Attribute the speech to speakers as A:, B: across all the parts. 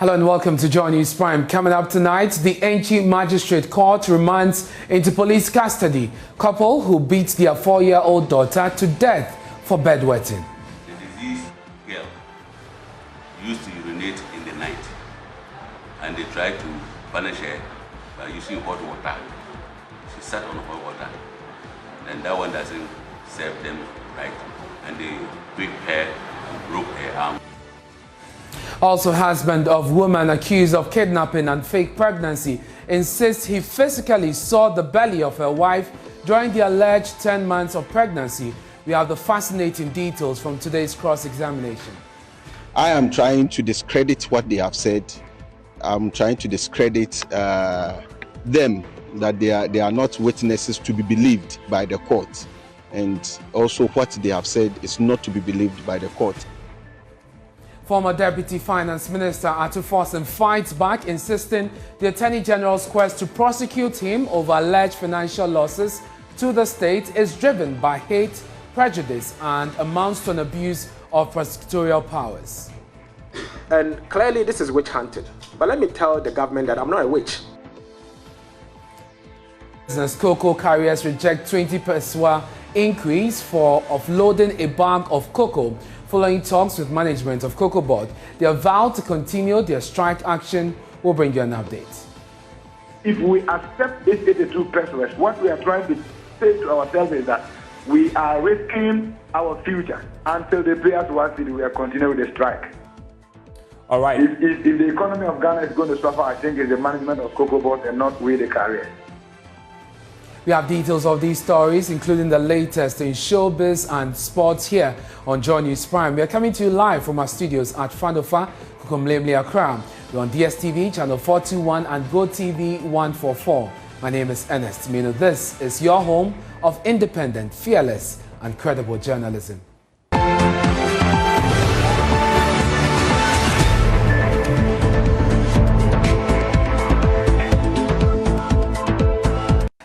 A: Hello and welcome to Joy News Prime. Coming up tonight, the Enchi Magistrate Court remands into police custody couple who beat their 4-year-old daughter to death for bedwetting.
B: The diseased girl used to urinate in the night, and they tried to punish her by using hot water. She sat on hot water, and that one doesn't serve them right, and they whipped her and broke her arm.
A: Also, husband of woman accused of kidnapping and fake pregnancy insists he physically saw the belly of her wife during the alleged 10 months of pregnancy. We have the fascinating details from today's cross-examination.
C: I am trying to discredit what they have said. I'm trying to discredit them, that they are not witnesses to be believed by the court. And also what they have said is not to be believed by the court.
A: Former Deputy Finance Minister Atu Forson fights back, insisting the Attorney General's quest to prosecute him over alleged financial losses to the state is driven by hate, prejudice, and amounts to an abuse of prosecutorial powers.
D: And clearly this is witch hunting. But let me tell the government that I'm not a witch.
A: Business cocoa carriers reject 20% increase for offloading a bag of cocoa following talks with management of Cocoa Board. They are vowed to continue their strike action. We'll bring you an update.
E: If we accept this 82 pesos, what we are trying to say to ourselves is that we are risking our future until they pay us one city. We are continuing with the strike.
A: All right.
E: If the economy of Ghana is going to suffer, I think it's the management of Cocoa Board and not we the carriers.
A: We have details of these stories, including the latest in showbiz and sports here on Joy News Prime. We are coming to you live from our studios at Fandofa, Kukumlemle, Accra. We're on DSTV, channel 421 and GoTV 144. My name is Ernest Mino. This is your home of independent, fearless, and credible journalism.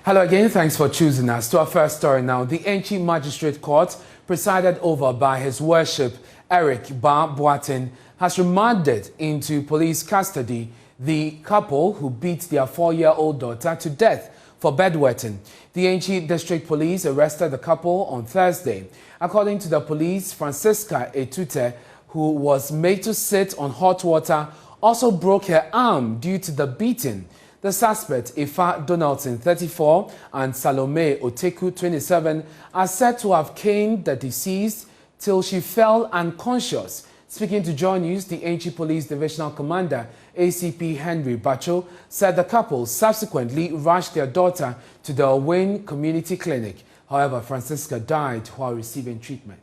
A: Hello again, thanks for choosing us. To our first story now. The Enchi Magistrate Court, presided over by His Worship Eric Ba Boatin, has remanded into police custody the couple who beat their 4-year-old daughter to death for bedwetting. The Enchi District Police arrested the couple on Thursday. According to the police, Francisca Etute, who was made to sit on hot water, also broke her arm due to the beating. The suspect, Ifa Donaldson, 34, and Salome Oteku, 27, are said to have caned the deceased till she fell unconscious. Speaking to Joy News, the Enchi Police Divisional Commander, ACP Henry Bacho, said the couple subsequently rushed their daughter to the Wayne Community Clinic. However, Francisca died while receiving treatment.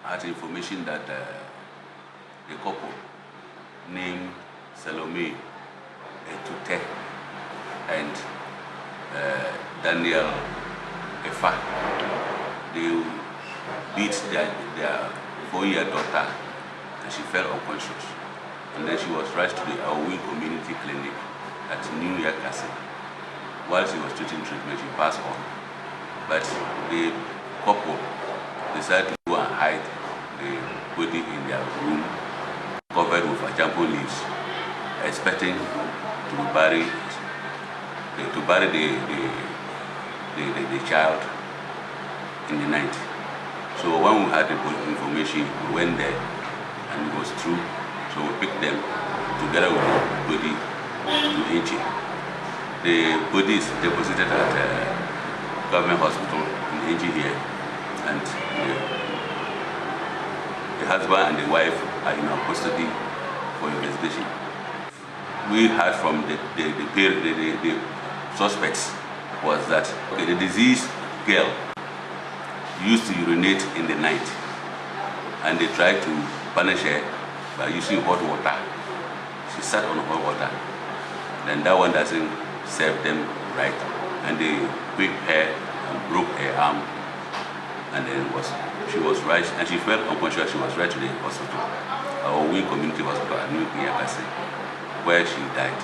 B: I had information that the couple named Salome Etute and Daniel Efa, they beat their 4-year daughter and she fell unconscious. And then she was rushed to the Wayne Community Clinic at New York Castle. While she was taking treatment, she passed on. But the couple decided to go and hide the body in their room, covered with jumbo leaves, expecting to bury the child in the night. So when we had the information, we went there and it was true. So we picked them together with the body to Enchi. The body is deposited at government hospital in Enchi here. And the husband and the wife are in our custody for investigation. We heard from the suspects was that the deceased girl used to urinate in the night, and they tried to punish her by using hot water. She sat on hot water, and that one doesn't serve them right, and they whipped her and broke her arm. And then she was rushed, and she felt unconscious. She was rushed to the hospital, our Wayne Community Hospital at New York, where she died.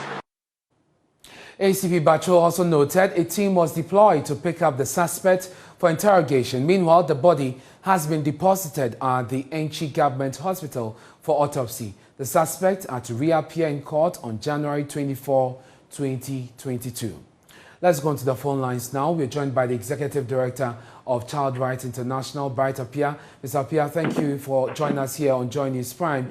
A: ACP Bacho also noted a team was deployed to pick up the suspect for interrogation. Meanwhile, the body has been deposited at the Enchi Government Hospital for autopsy. The suspect are to reappear in court on January 24, 2022. Let's go on to the phone lines now. We're joined by the Executive Director of Child Rights International, Bright Appiah. Mr. Appiah, thank you for joining us here on Joy News Prime.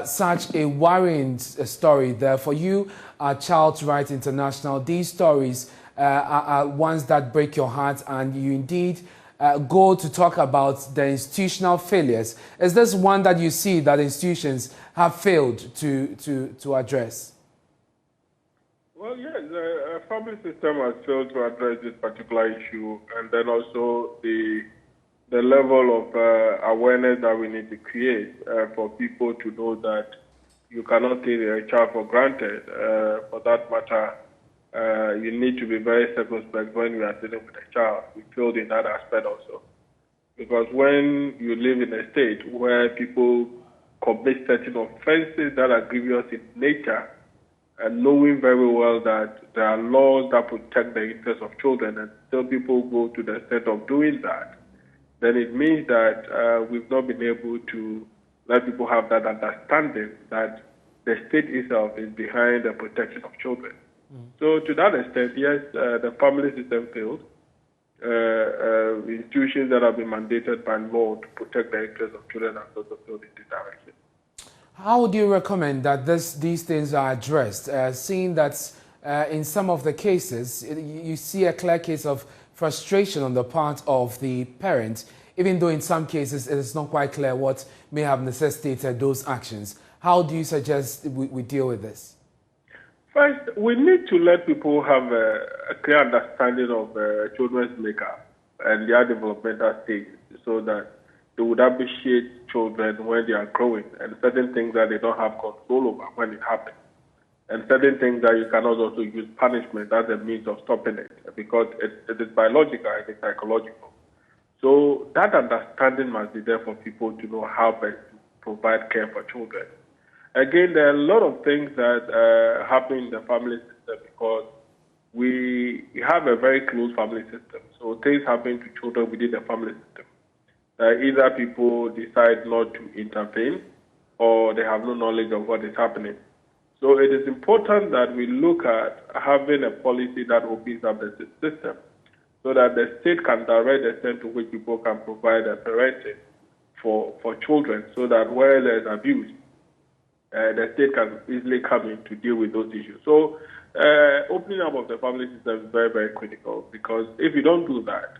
A: Such a worrying story there for you at Child Rights International. These stories are ones that break your heart, and you indeed go to talk about the institutional failures. Is this one that you see that institutions have failed to address?
F: Well, yes, the family system has failed to address this particular issue, and then also the level of awareness that we need to create for people to know that you cannot take a child for granted. For that matter, you need to be very circumspect when you are dealing with a child. We failed in that aspect also. Because when you live in a state where people commit certain offenses that are grievous in nature, and knowing very well that there are laws that protect the interests of children, and still people go to the extent of doing that, then it means that we've not been able to let people have that understanding that the state itself is behind the protection of children. So to that extent, yes, the family system failed. Institutions that have been mandated by law to protect the interests of children have also failed in this direction.
A: How would you recommend that these things are addressed, seeing that in some of the cases, you see a clear case of frustration on the part of the parent, even though in some cases it is not quite clear what may have necessitated those actions? How do you suggest we deal with this?
F: First, we need to let people have a clear understanding of children's makeup and their developmental stage, so that they would appreciate children when they are growing, and certain things that they don't have control over when it happens, and certain things that you cannot also use punishment as a means of stopping it, because it is biological and it's psychological. So that understanding must be there for people to know how best to provide care for children. Again, there are a lot of things that happen in the family system because we have a very close family system. So things happen to children within the family system. Either people decide not to intervene or they have no knowledge of what is happening. So it is important that we look at having a policy that opens up the system so that the state can direct the extent to which people can provide a parenting for children, so that where there is abuse, the state can easily come in to deal with those issues. So opening up of the family system is very, very critical, because if you don't do that,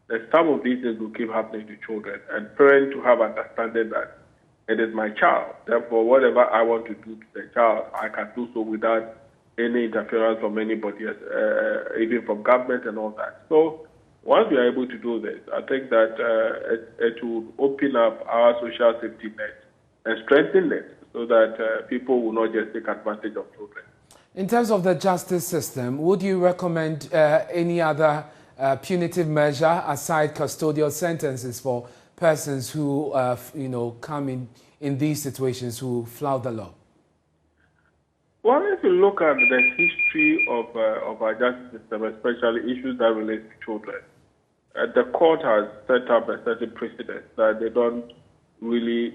F: then some of these things will keep happening to children, and parents to have understanding that it is my child. Therefore, whatever I want to do to the child, I can do so without any interference from anybody else, even from government and all that. So once we are able to do this, I think that it will open up our social safety net and strengthen it, so that people will not just take advantage of children.
A: In terms of the justice system, would you recommend any other punitive measure aside custodial sentences for persons who, come in these situations, who flout the law?
F: Well, if you look at the history of our justice system, especially issues that relate to children, the court has set up a certain precedent that they don't really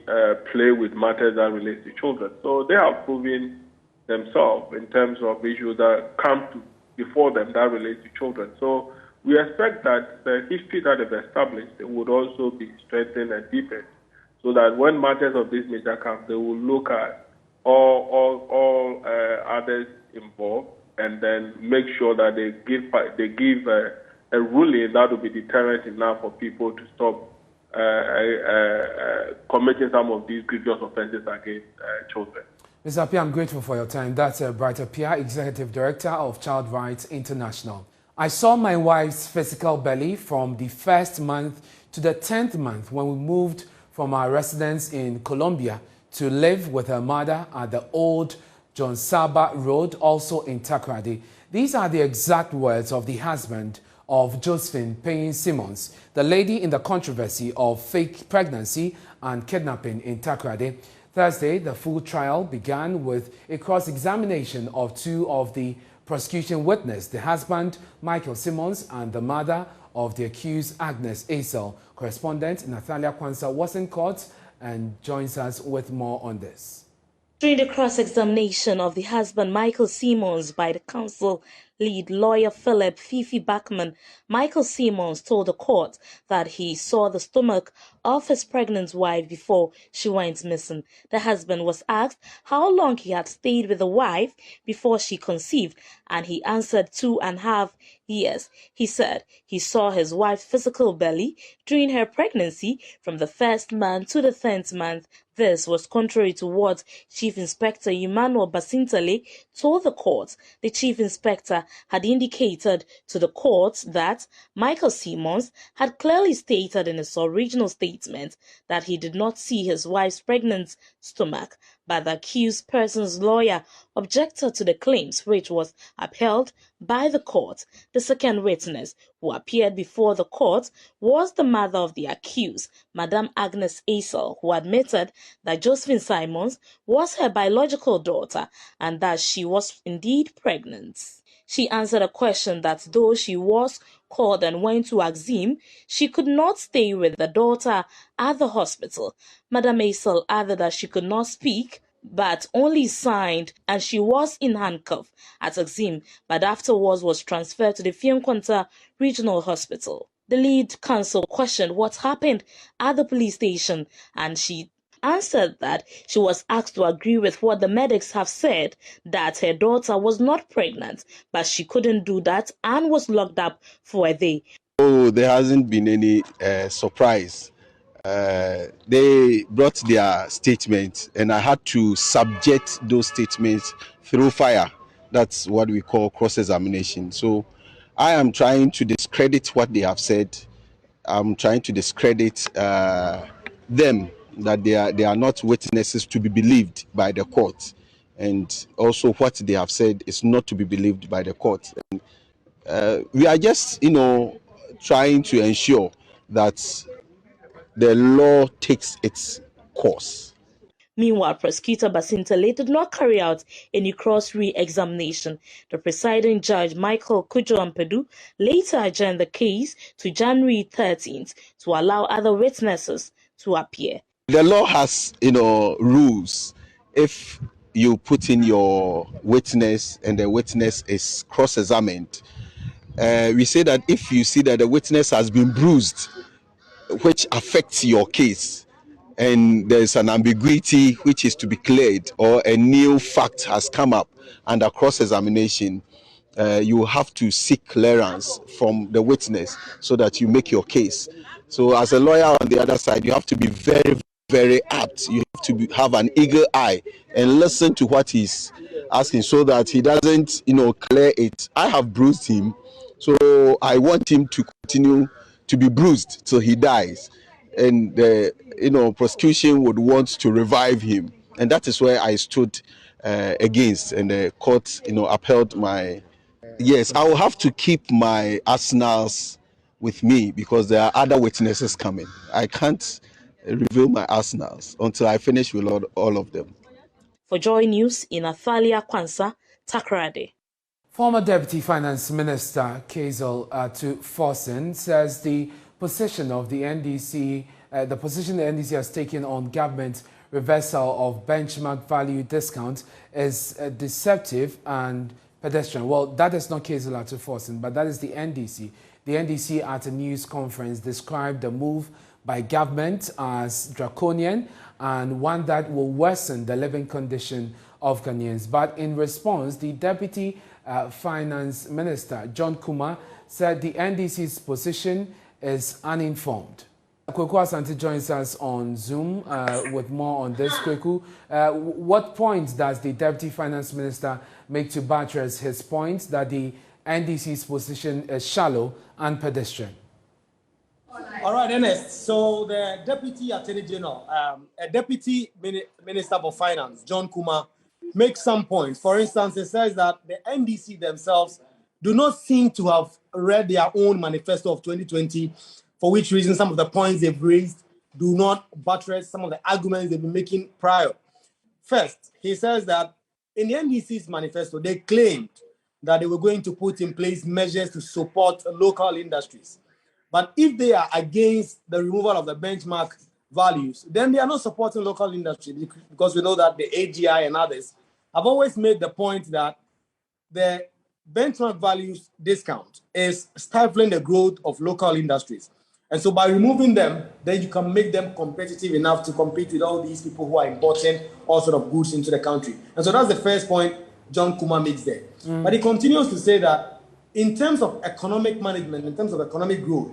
F: play with matters that relate to children. So they have proven themselves in terms of issues that come before them that relate to children. So we expect that the history that is established would also be strengthened and deepened, so that when matters of this nature come, they will look at all others involved, and then make sure that they give a ruling that will be deterrent enough for people to stop committing some of these grievous offenses against children.
A: Mr. Appiah, I'm grateful for your time. That's Bright Appiah, Executive Director of Child Rights International. I saw my wife's physical belly from the 1st month to the 10th month when we moved from our residence in Colombia to live with her mother at the old John Saba Road, also in Takoradi. These are the exact words of the husband of Josephine Payne Simmons, the lady in the controversy of fake pregnancy and kidnapping in Takoradi. Thursday, the full trial began with a cross-examination of two of the Prosecution witnessed the husband, Michael Simmons, and the mother of the accused, Agnes Aisel. Correspondent Natalia Kwanzaa was in court and joins us with more on this.
G: During the cross-examination of the husband Michael Simmons by the counsel lead lawyer Philip Fifi Bachman, Michael Simmons told the court that he saw the stomach of his pregnant wife before she went missing. The husband was asked how long he had stayed with the wife before she conceived, and he answered 2.5 years. He said he saw his wife's physical belly during her pregnancy from the 1st month to the 10th month. This was contrary to what Chief Inspector Emmanuel Basintale told the court. The Chief Inspector had indicated to the court that Michael Simmons had clearly stated in his original statement that he did not see his wife's pregnant stomach, but the accused person's lawyer objected to the claims, which was upheld by the court. The second witness who appeared before the court was the mother of the accused, Madame Agnes Aisel, who admitted that Josephine Simmons was her biological daughter and that she was indeed pregnant. She answered a question that though she was called and went to Axim, she could not stay with the daughter at the hospital. Madame Aisel added that she could not speak, but only signed, and she was in handcuffs at Axim, but afterwards was transferred to the Fianquanta Regional Hospital. The lead counsel questioned what happened at the police station, and she answered that she was asked to agree with what the medics have said, that her daughter was not pregnant, but she couldn't do that and was locked up for a day.
C: Oh, there hasn't been any surprise. They brought their statements, and I had to subject those statements through fire. That's what we call cross-examination. So I am trying to discredit what they have said. I'm trying to discredit them, that they are not witnesses to be believed by the court, and also what they have said is not to be believed by the court. And, we are just, trying to ensure that the law takes its course.
G: Meanwhile, Prosecutor Basintale did not carry out any cross-re-examination. The presiding judge, Michael Kujo-Ampedu, later adjourned the case to January 13th to allow other witnesses to appear.
C: The law has, rules. If you put in your witness and the witness is cross-examined, we say that if you see that the witness has been bruised, which affects your case, and there's an ambiguity which is to be cleared, or a new fact has come up under cross-examination, you have to seek clearance from the witness so that you make your case. So as a lawyer on the other side, you have to be very, very apt. You have to have an eager eye and listen to what he's asking so that he doesn't, clear it. I have bruised him, so I want him to continue to be bruised till he dies. And the prosecution would want to revive him, and that is where I stood against, and the court upheld my. Yes, I will have to keep my arsenals with me because there are other witnesses coming. I can't reveal my arsenals until I finish with all of them.
G: For Joy News, in Natalia Kwanzaa, Takoradi.
A: Former Deputy Finance Minister Kazel Atu-Forson says the position of the NDC, the position the NDC has taken on government reversal of benchmark value discount is deceptive and pedestrian. Well, that is not Kazel Atu-Forson, but that is the NDC. The NDC at a news conference described the move by government as draconian and one that will worsen the living condition of Ghanaians. But in response, the Deputy Finance Minister, John Kumah, said the NDC's position is uninformed. Kweku Asante joins us on Zoom with more on this. Kweku, what point does the Deputy Finance Minister make to buttress his point that the NDC's position is shallow and pedestrian?
H: All right, Ernest. So the Deputy Attorney General, a Deputy Minister for Finance, John Kumah, makes some points. For instance, he says that the NDC themselves do not seem to have read their own manifesto of 2020, for which reason some of the points they've raised do not buttress some of the arguments they've been making prior. First, he says that in the NDC's manifesto, they claimed that they were going to put in place measures to support local industries. But if they are against the removal of the benchmark values, then they are not supporting local industry, because we know that the AGI and others have always made the point that the benchmark values discount is stifling the growth of local industries. And so by removing them, then you can make them competitive enough to compete with all these people who are importing all sort of goods into the country. And so that's the first point John Kuma makes there. But he continues to say that in terms of economic management, in terms of economic growth,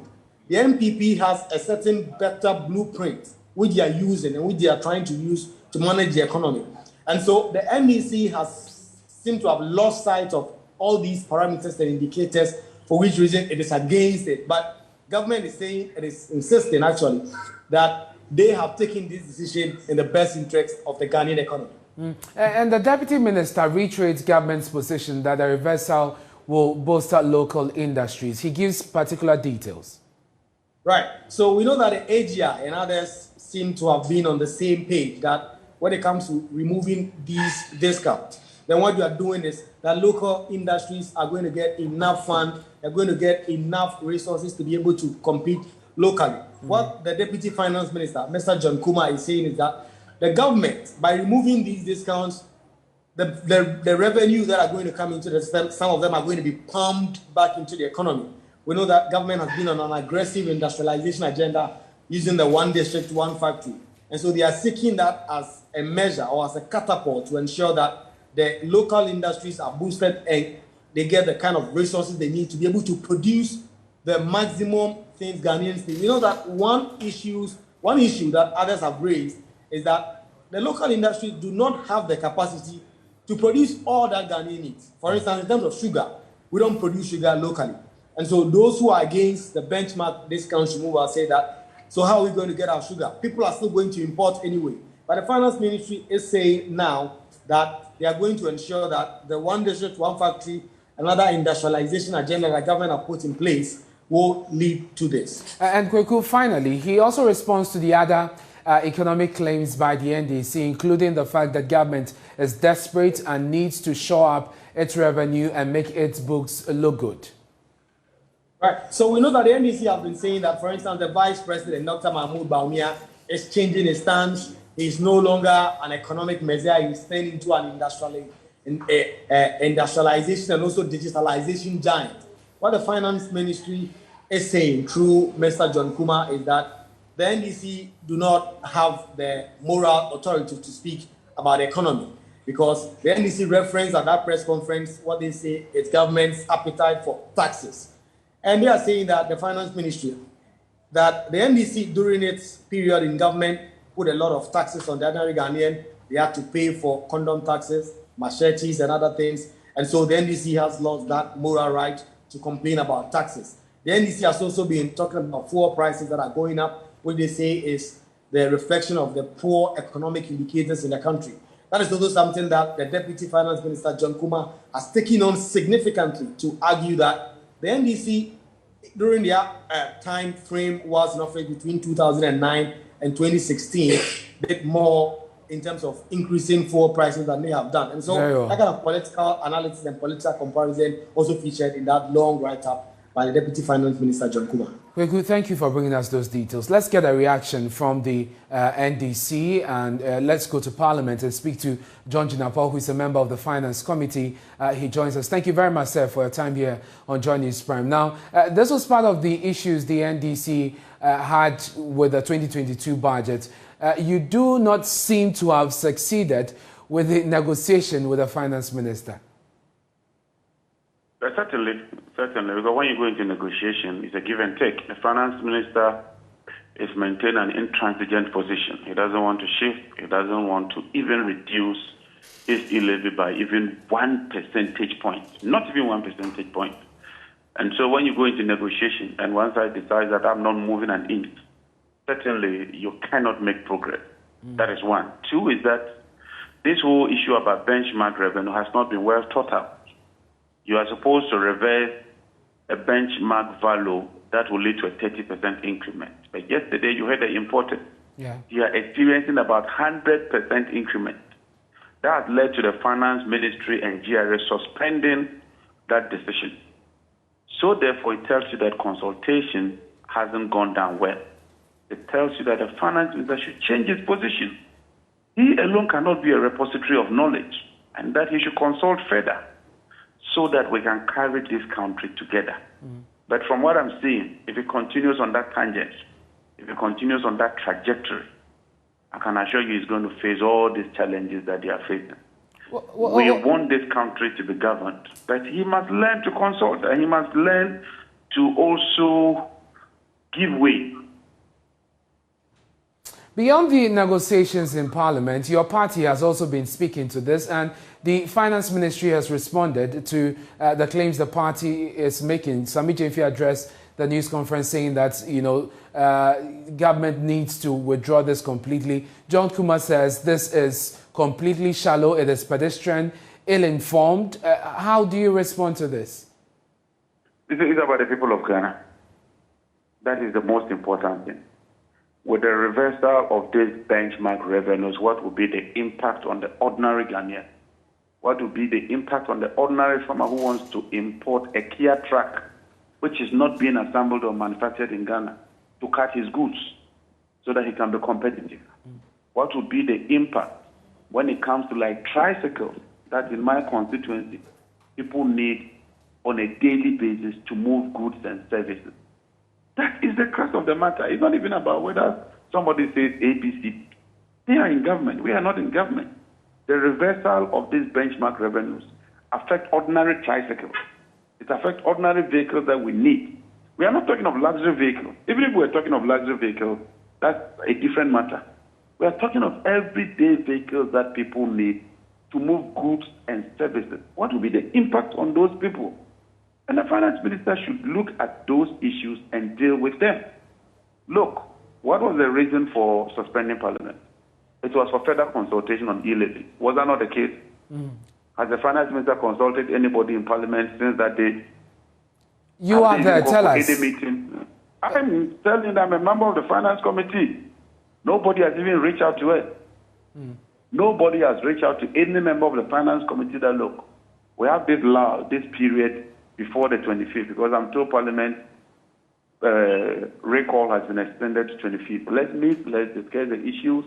H: the NPP has a certain better blueprint which they are using and which they are trying to use to manage the economy. And so the NDC has seemed to have lost sight of all these parameters and indicators, for which reason it is against it. But government is saying, it is insisting actually, that they have taken this decision in the best interest of the Ghanaian economy.
A: And the Deputy Minister reiterates government's position that the reversal will bolster local industries. He gives particular details.
H: Right. So we know that the AGI and others seem to have been on the same page, that when it comes to removing these discounts, then what you are doing is that local industries are going to get enough funds, they're going to get enough resources to be able to compete locally. What the Deputy Finance Minister, Mr. John Kuma, is saying is that the government, by removing these discounts, the revenues that are going to come into the system, some of them are going to be pumped back into the economy. We know that government has been on an aggressive industrialization agenda using the one district, one factory. And so they are seeking that as a measure or as a catapult to ensure that the local industries are boosted and they get the kind of resources they need to be able to produce the maximum things Ghanaians need. We know that one issue that others have raised is that the local industry do not have the capacity to produce all that Ghanaian needs. For instance, in terms of sugar, we don't produce sugar locally. And so those who are against the benchmark discount removal say that, so how are we going to get our sugar? People are still going to import anyway. But the Finance Ministry is saying now that they are going to ensure that the one district, one factory, another industrialization agenda that government have put in place will lead to this.
A: And Kweku, finally, he also responds to the other economic claims by the NDC, including the fact that government is desperate and needs to shore up its revenue and make its books look good.
H: Right. So we know that the NDC have been saying that, for instance, the Vice President, Dr. Mahmoud Bawumia, is changing his stance. He's no longer an economic measure. He's turning into an industrialization and also digitalization giant. What the Finance Ministry is saying through Mr. John Kuma is that the NDC do not have the moral authority to speak about the economy, because the NDC referenced at that press conference what they say is government's appetite for taxes. And they are saying that the Finance Ministry, that the NDC during its period in government put a lot of taxes on the ordinary Ghanaian. They had to pay for condom taxes, machetes and other things. And so the NDC has lost that moral right to complain about taxes. The NDC has also been talking about fuel prices that are going up, which they say is the reflection of the poor economic indicators in the country. That is also something that the Deputy Finance Minister, John Kuma, has taken on significantly to argue that the NDC, during their time frame was in office between 2009 and 2016, did more in terms of increasing fuel prices than they have done. And so that kind of political analysis and political comparison also featured in that long write-up by the Deputy Finance Minister, John Kuma.
A: Kweku, thank you for bringing us those details. Let's get a reaction from the NDC, and let's go to Parliament and speak to John Jinapor, who is a member of the Finance Committee. He joins us. Thank you very much, sir, for your time here on Joy News Prime. Now, this was part of the issues the NDC had with the 2022 budget. You do not seem to have succeeded with the negotiation with the Finance Minister.
I: Certainly, because when you go into negotiation, it's a give and take. The Finance Minister is maintaining an intransigent position. He doesn't want to shift. He doesn't want to even reduce his e-levy by even 1 percentage point, not even 1 percentage point. And so when you go into negotiation and one side decides that I'm not moving an inch, certainly you cannot make progress. That is one. Two is that this whole issue about benchmark revenue has not been well thought out. You are supposed to reverse a benchmark value that will lead to a 30% increment. But yesterday you heard the imported. You are experiencing about 100% increment. That led to the Finance Ministry and GRS suspending that decision. So therefore, it tells you that consultation hasn't gone down well. It tells you that the finance minister should change his position. He alone cannot be a repository of knowledge, and that he should consult further so that we can carry this country together. But from what I'm seeing, if it continues on that tangent, if it continues on that trajectory, I can assure you he's going to face all these challenges that they are facing. We want this country to be governed, but he must learn to consult, and he must learn to also give way.
A: Beyond the negotiations in Parliament, your party has also been speaking to this, and the Finance Ministry has responded to the claims the party is making. Sami Jemfi addressed the news conference saying that, government needs to withdraw this completely. John Kuma says this is completely shallow, it is pedestrian, ill-informed. How do you respond to this?
I: This is about the people of Ghana. That is the most important thing. With the reversal of these benchmark revenues, what will be the impact on the ordinary Ghanaian? What will be the impact on the ordinary farmer who wants to import a Kia truck, which is not being assembled or manufactured in Ghana, to cut his goods so that he can be competitive? What will be the impact when it comes to like tricycles that in my constituency people need on a daily basis to move goods and services? That is the crux of the matter. It's not even about whether somebody says ABC. They are in government. We are not in government. The reversal of these benchmark revenues affect ordinary tricycles. It affects ordinary vehicles that we need. We are not talking of luxury vehicles. Even if we're talking of luxury vehicles, that's a different matter. We are talking of everyday vehicles that people need to move goods and services. What will be the impact on those people? And the finance minister should look at those issues and deal with them. Look, what was the reason for suspending Parliament? It was for further consultation on e-levy. Was that not the case? Has the finance minister consulted anybody in Parliament since that day?
A: You are there, tell us.
I: Meeting? I'm telling them I'm a member of the finance committee. Nobody has even reached out to her. Nobody has reached out to any member of the finance committee that, look, we have this period before the 25th, because I'm told Parliament recall has been extended to 25th. Let's meet, let's discuss the issues,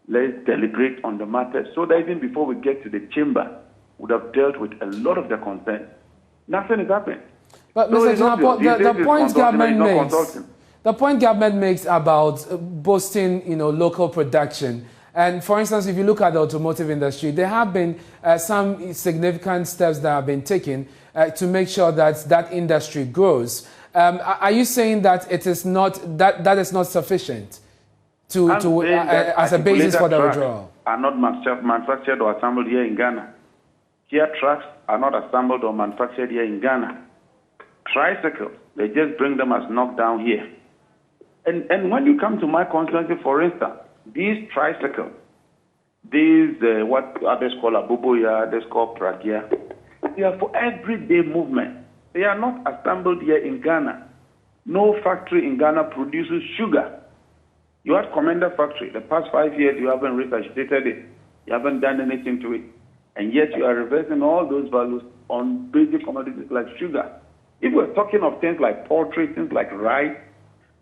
I: let's deliberate on the matter, so that even before we get to the chamber, we would have dealt with a lot of the concerns. Nothing is happening.
A: But Mr. Jinapo, the point government makes about boosting, local production. And for instance, if you look at the automotive industry, there have been some significant steps that have been taken to make sure that that industry grows. Are you saying that it is not that is not sufficient as a basis for the withdrawal?
I: Are not manufactured or assembled here in Ghana. Kia trucks are not assembled or manufactured here in Ghana. Tricycles, they just bring them as knockdown here. And when you come to my constituency, for instance, these tricycles, these what others call abuboya, others call pragia, they are for everyday movement. They are not assembled here in Ghana. No factory in Ghana produces sugar. You had Commander Factory. The past 5 years, you haven't resuscitated it. You haven't done anything to it. And yet you are reversing all those values on basic commodities like sugar. If we're talking of things like poultry, things like rice,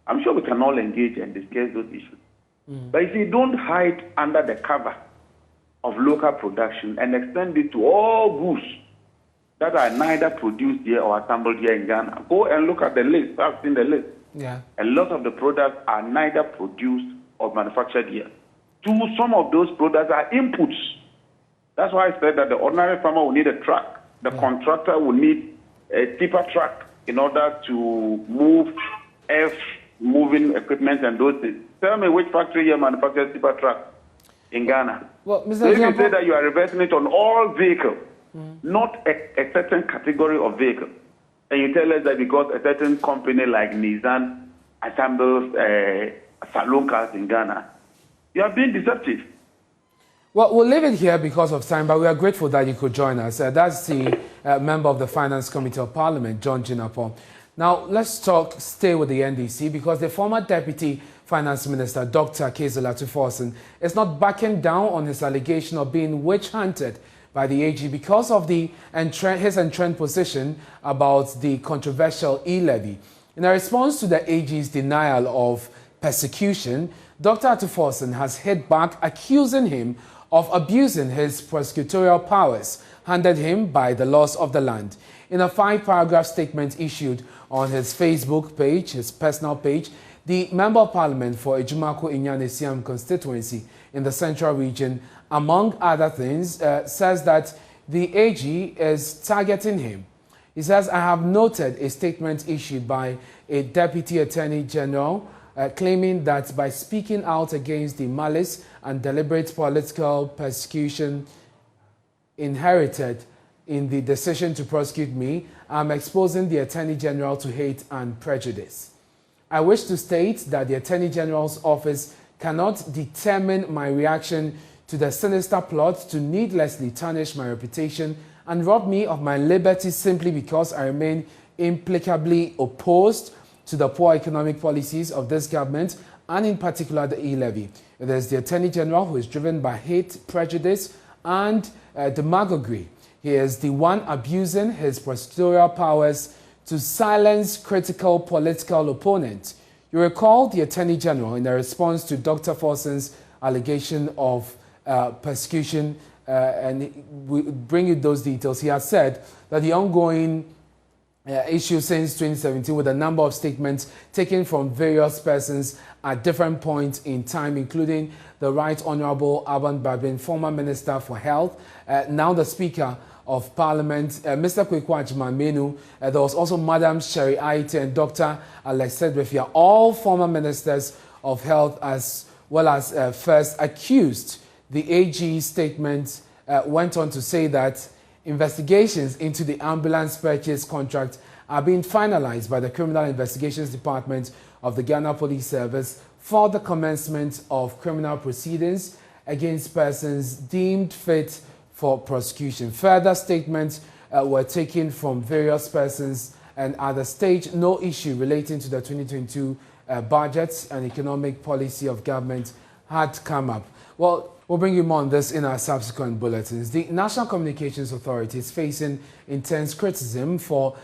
I: I'm sure we can all engage and discuss those issues. But if you don't hide under the cover of local production and extend it to all goods that are neither produced here or assembled here in Ghana, go and look at the list. I've seen the list.
A: Yeah.
I: A lot of the products are neither produced or manufactured here. Some of those products are inputs. That's why I said that the ordinary farmer will need a truck. The contractor will need a tipper truck in order to move moving equipment and those things. Tell me which factory here manufactures tipper truck in Ghana.
A: Well, Mr.
I: So if you say that you are reversing it on all vehicles, not a certain category of vehicles, and you tell us that because a certain company like Nissan assembles saloon cars in Ghana, you are being deceptive.
A: Well, we'll leave it here because of time, but we are grateful that you could join us. That's the member of the Finance Committee of Parliament, John Jinapo. Now, let's stay with the NDC, because the former Deputy Finance Minister, Dr. Kezia Latu Forson, is not backing down on his allegation of being witch-hunted by the AG because of his entrenched position about the controversial e-levy. In a response to the AG's denial of persecution, Dr. Atuforsen has hit back, accusing him of abusing his prosecutorial powers handed him by the laws of the land. In a 5-paragraph statement issued on his Facebook page, his personal page, the Member of Parliament for Ejumako Inyanesiam constituency in the Central Region, among other things, says that the AG is targeting him. He says, I have noted a statement issued by a Deputy Attorney General claiming that by speaking out against the malice and deliberate political persecution inherited in the decision to prosecute me, I'm exposing the Attorney General to hate and prejudice. I wish to state that the Attorney General's office cannot determine my reaction to the sinister plot to needlessly tarnish my reputation and rob me of my liberty simply because I remain implacably opposed to the poor economic policies of this government, and in particular the e-levy. It is the Attorney General who is driven by hate, prejudice, and demagoguery. He is the one abusing his prosecutorial powers to silence critical political opponents. You recall the Attorney General, in a response to Dr. Forsen's allegation of persecution, and we bring you those details. He has said that the ongoing issue since 2017, with a number of statements taken from various persons at different points in time, including the Right Honourable Alban Babin, former Minister for Health, now the Speaker of Parliament, Mr. Kweku Agyeman-Menu. There was also Madam Sherry Aite and Dr. Alex Sedrefia, all former Ministers of Health, as well as first accused. The AG statement went on to say that investigations into the ambulance purchase contract are being finalized by the Criminal Investigations Department of the Ghana Police Service for the commencement of criminal proceedings against persons deemed fit for prosecution. Further statements were taken from various persons, and at the stage, no issue relating to the 2022 budget and economic policy of government had come up. Well, we'll bring you more on this in our subsequent bulletins. The National Communications Authority is facing intense criticism for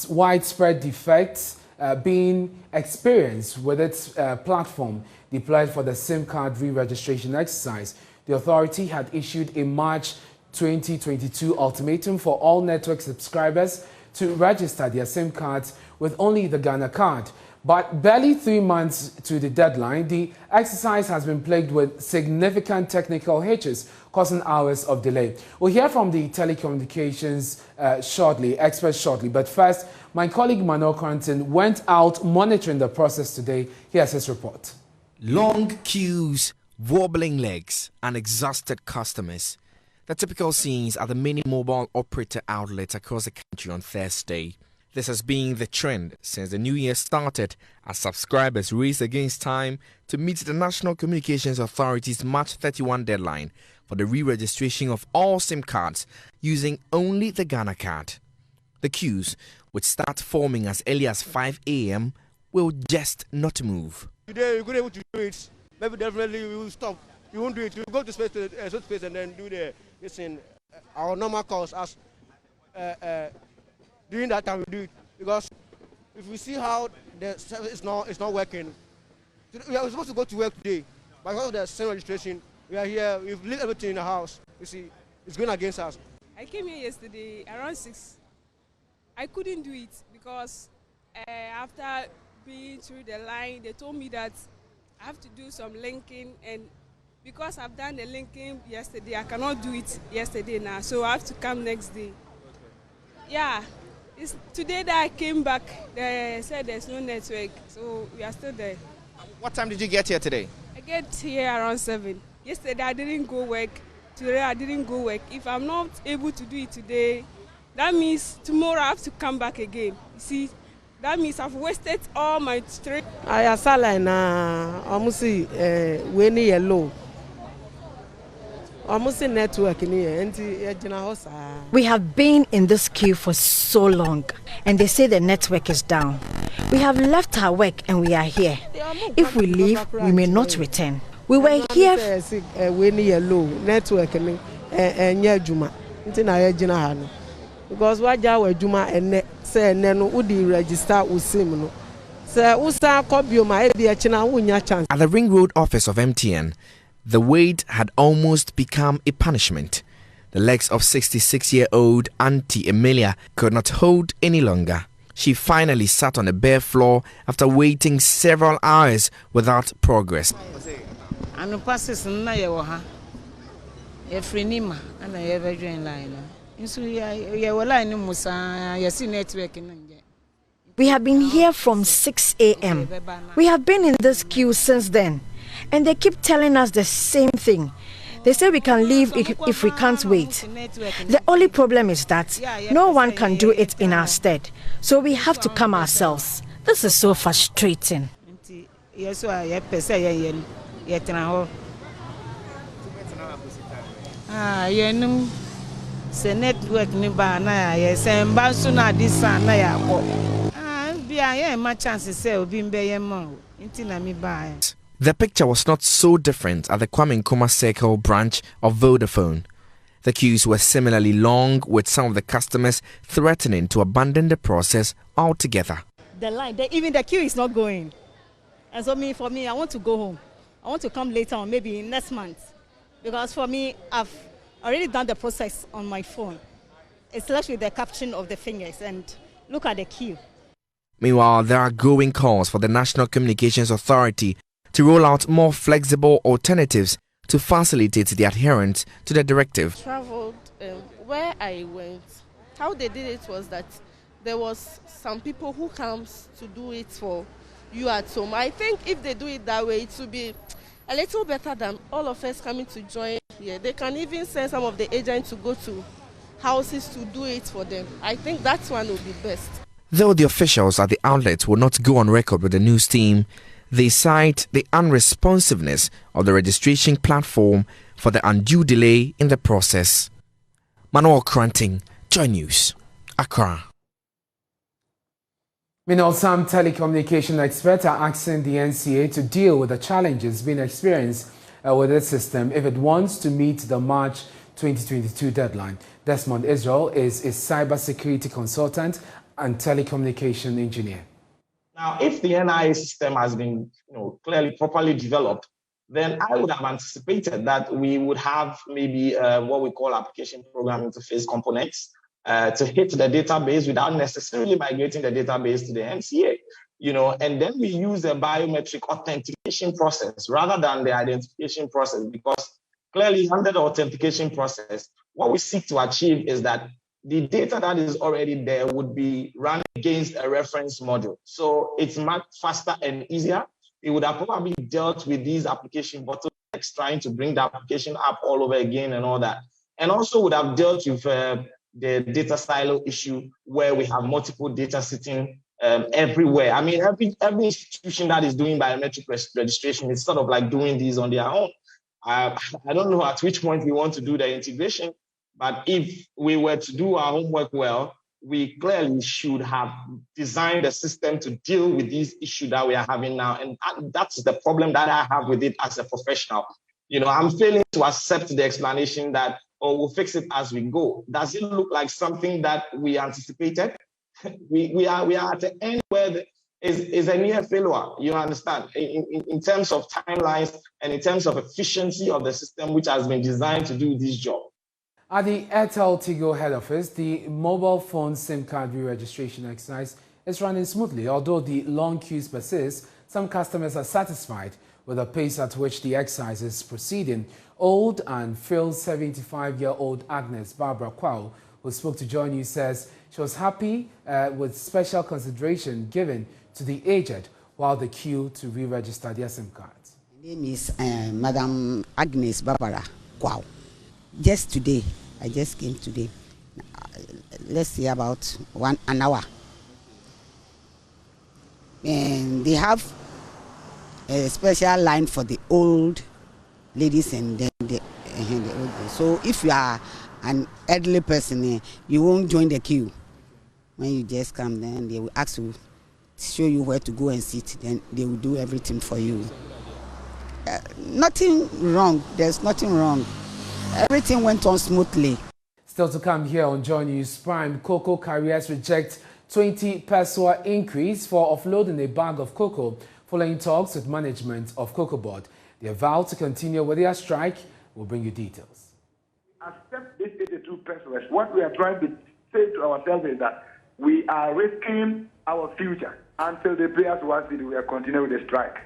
A: widespread defects being experienced with its platform deployed for the SIM card re-registration exercise. The authority had issued a March 2022 ultimatum for all network subscribers to register their SIM cards with only the Ghana card. But barely 3 months to the deadline, the exercise has been plagued with significant technical hitches, causing hours of delay. We'll hear from the telecommunications experts shortly. But first, my colleague Manuel Cranton went out monitoring the process today. Here's his report.
J: Long queues, wobbling legs, and exhausted customers. The typical scenes at the many mobile operator outlets across the country on Thursday. This has been the trend since the new year started, as subscribers race against time to meet the National Communications Authority's March 31 deadline for the re-registration of all SIM cards using only the Ghana card. The queues, which start forming as early as 5 a.m., will just not move.
K: Today, we're able to do it. Maybe definitely we will stop. We won't do it. We'll go to space and then do our normal calls as during that time we do it, because if we see how the service is not working, we are supposed to go to work today, but because of the SIM registration, we are here. We've left everything in the house. You see, it's going against us.
L: I came here yesterday around 6. I couldn't do it because after being through the line, they told me that I have to do some linking, and because I've done the linking yesterday, I cannot do it yesterday now, so I have to come next day. Yeah. It's today that I came back, they said there's no network, so we are still there.
J: What time did you get here today?
L: I get here around 7. Yesterday I didn't go work, today I didn't go work. If I'm not able to do it today, that means tomorrow I have to come back again. You see, that means I've wasted all my strength.
M: I sala na almost when yellow.
N: We have been in this queue for so long, and they say the network is down. We have left our work and we are here. If we leave, we may not return. We were here.
M: Because what Jawa Juma and say Neno would register with Simno. Sir, Usa Kobioma, China, Wunya chance.
J: At the Ring Road office of MTN, the wait had almost become a punishment. The legs of 66-year-old Auntie Emilia could not hold any longer. She finally sat on a bare floor after waiting several hours without progress.
M: And passes na yewa Efrenima and I ever join line.
N: We have been here from 6 a.m. We have been in this queue since then, and they keep telling us the same thing. They say we can leave if we can't wait. The only problem is that no one can do it in our stead, so we have to come ourselves. This is so frustrating.
M: Se network ni ba na ya se mba so na disa na ya ko bia ya ma chance se obi mbeye ma nti na mi ba.
J: The picture was not so different at the Kwame Nkrumah Circle branch of Vodafone. The queues were similarly long, with some of the customers threatening to abandon the process altogether.
O: The line, even the queue is not going. And so for me, I want to go home. I want to come later on, maybe next month. Because for me, I've already done the process on my phone. It's left with the caption of the fingers and look at the queue.
J: Meanwhile, there are growing calls for the National Communications Authority to roll out more flexible alternatives to facilitate the adherence to the directive.
P: Traveled where I went. How they did it was that there was some people who comes to do it for you at home. I think if they do it that way, it will be a little better than all of us coming to join here. They can even send some of the agents to go to houses to do it for them. I think that one will be best.
J: Though the officials at the outlet will not go on record with the news team, they cite the unresponsiveness of the registration platform for the undue delay in the process. Manuel Cranting, Joy News, Accra.
A: Meanwhile, some telecommunication experts are asking the NCA to deal with the challenges being experienced with its system if it wants to meet the March 2022 deadline. Desmond Israel is a cybersecurity consultant and telecommunication engineer.
Q: Now, if the NIA system has been clearly properly developed, then I would have anticipated that we would have maybe what we call application program interface components to hit the database without necessarily migrating the database to the NCA. And then we use a biometric authentication process rather than the identification process, because clearly under the authentication process, what we seek to achieve is that the data that is already there would be run against a reference model. So it's much faster and easier. It would have probably dealt with these application bottlenecks, trying to bring the application up all over again and all that. And also would have dealt with the data silo issue where we have multiple data sitting everywhere. I mean, every institution that is doing biometric registration is sort of like doing these on their own. I don't know at which point we want to do the integration, but if we were to do our homework well, we clearly should have designed a system to deal with these issues that we are having now. And that's the problem that I have with it as a professional. I'm failing to accept the explanation that, we'll fix it as we go. Does it look like something that we anticipated? we are at the end where is a near failure, you understand, in terms of timelines and in terms of efficiency of the system which has been designed to do this job.
A: At the AirtelTigo head office, the mobile phone SIM card re-registration exercise is running smoothly. Although the long queues persist, some customers are satisfied with the pace at which the exercise is proceeding. Old and frail 75-year-old Agnes Barbara Kwao, who spoke to Joy News, says she was happy with special consideration given to the aged while the queue to re-register their SIM cards.
R: My name is Madam Agnes Barbara Kwao. Just today, I just came today. Let's say about an hour. And they have a special line for the old ladies and then the old. So if you are an elderly person, you won't join the queue. When you just come, then they will ask you, show you where to go and sit. Then they will do everything for you. Nothing wrong. There's nothing wrong. Everything went on smoothly.
A: Still to come here on Joy News Prime, cocoa carriers reject 20 peso increase for offloading a bag of cocoa following talks with management of Cocoa Board. They vow to continue with their strike. We'll bring you details.
E: Accept this 82 pesos. What we are trying to say to ourselves is that we are risking our future until they pay us 1 cedi. We are continuing with the strike.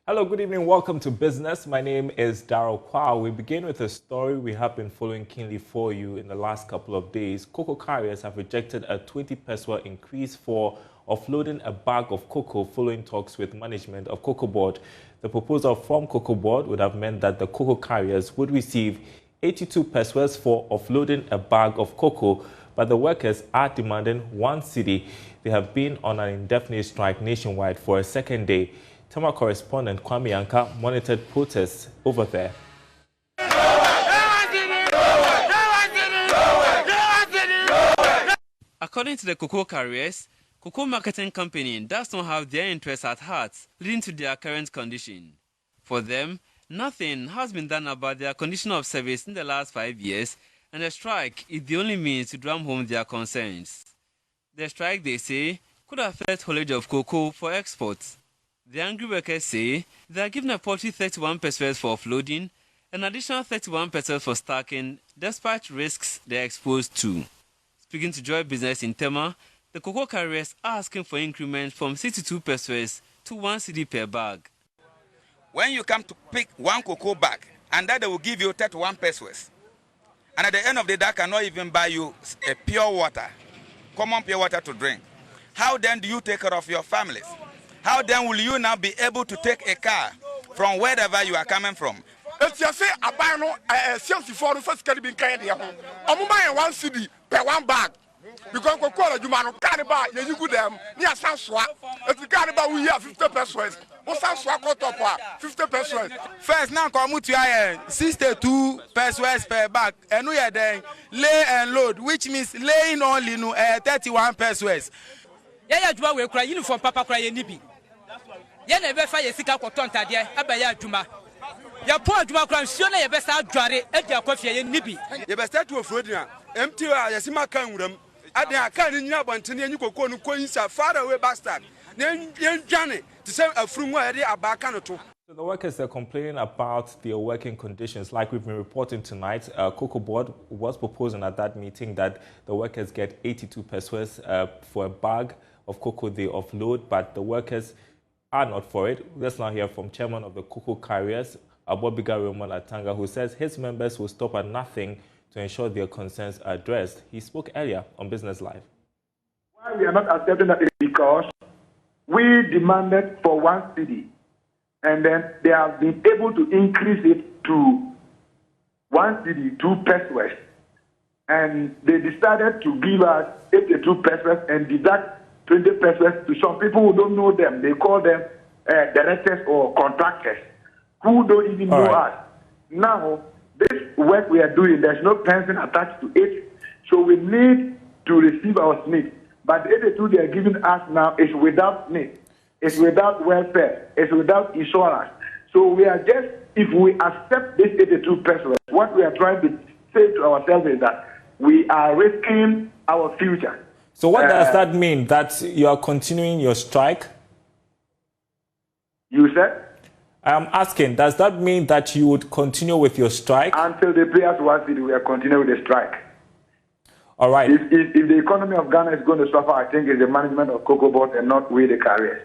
S: Hello, good evening. Welcome to Business. My name is Darryl Kwao. We begin with a story we have been following keenly for you in the last couple of days. Cocoa carriers have rejected a 20 peso increase for offloading a bag of cocoa following talks with management of Cocoa Board. The proposal from Cocoa Board would have meant that the cocoa carriers would receive 82 pesos for offloading a bag of cocoa, but the workers are demanding 1 cedi. They have been on an indefinite strike nationwide for a second day. Tama correspondent Kwame Yanka monitored protests over there.
T: According to the cocoa carriers, cocoa marketing company does not have their interests at heart, leading to their current condition. For them, nothing has been done about their condition of service in the last 5 years, and a strike is the only means to drum home their concerns. The strike, they say, could affect haulage of cocoa for exports. The angry workers say they are given a paltry 31 pesos for offloading, an additional 31 pesos for stacking, despite risks they are exposed to. Speaking to Joy Business in Tema, the cocoa carriers are asking for increment from 62 pesos to 1 cedi per bag.
U: When you come to pick one cocoa bag, and that they will give you 31 pesos, and at the end of the day, they cannot even buy you a pure water, common pure water to drink. How then do you take care of your families? How then will you now be able to take a car from wherever you are coming from?
V: It's just a buy no sales for the first can be kind of 1 cedi per 1 bag. Because cocoa you man can buy you good them near Sanswa. If you can't buy we have 50 pesos. What's Sanswa cut up 50 pesos.
U: First now come to 62 pesos per bag, and we are then lay and load, which means laying only 31 pesos.
W: Yeah, you are crying uniform papa crying nibi. Yeah, never fire sika kotonta there, abaya juma. Ya poor juma crying, sure, you best out dry at your coffee and nibi.
V: You best start to a food empty as a macam room. At the account in Yabantan, and you could go to coins far away bastard. Then Johnny to send a from where they are back on.
S: So the workers are complaining about their working conditions. Like we've been reporting tonight, Cocoa Board was proposing at that meeting that the workers get 82 pesos for a bag of cocoa they offload, but the workers are not for it. Let's now hear from chairman of the cocoa carriers, Abobiga Roman Atanga, who says his members will stop at nothing to ensure their concerns are addressed. He spoke earlier on Business Live.
E: Why we are not accepting that is because we demanded for 1 cedi, and then they have been able to increase it to 1 cedi, 2 pesos, and they decided to give us 82 pesos and deduct 20 pesos to some people who don't know them. They call them directors or contractors who don't even know us. Now, this work we are doing, there's no pension attached to it, so we need to receive our SNIT. But the 82 they are giving us now is without SNIT, it's without welfare, it's without insurance. So we are just, if we accept this 82 pesos, what we are trying to say to ourselves is that we are risking our future.
S: So what does that mean? That you are continuing your strike?
E: You said?
S: I'm asking, does that mean that you would continue with your strike?
E: Until they pay us 1 cedi, we are continuing with the strike.
S: All right.
E: If the economy of Ghana is going to suffer, I think it's the management of Cocoa Board and not we the carriers.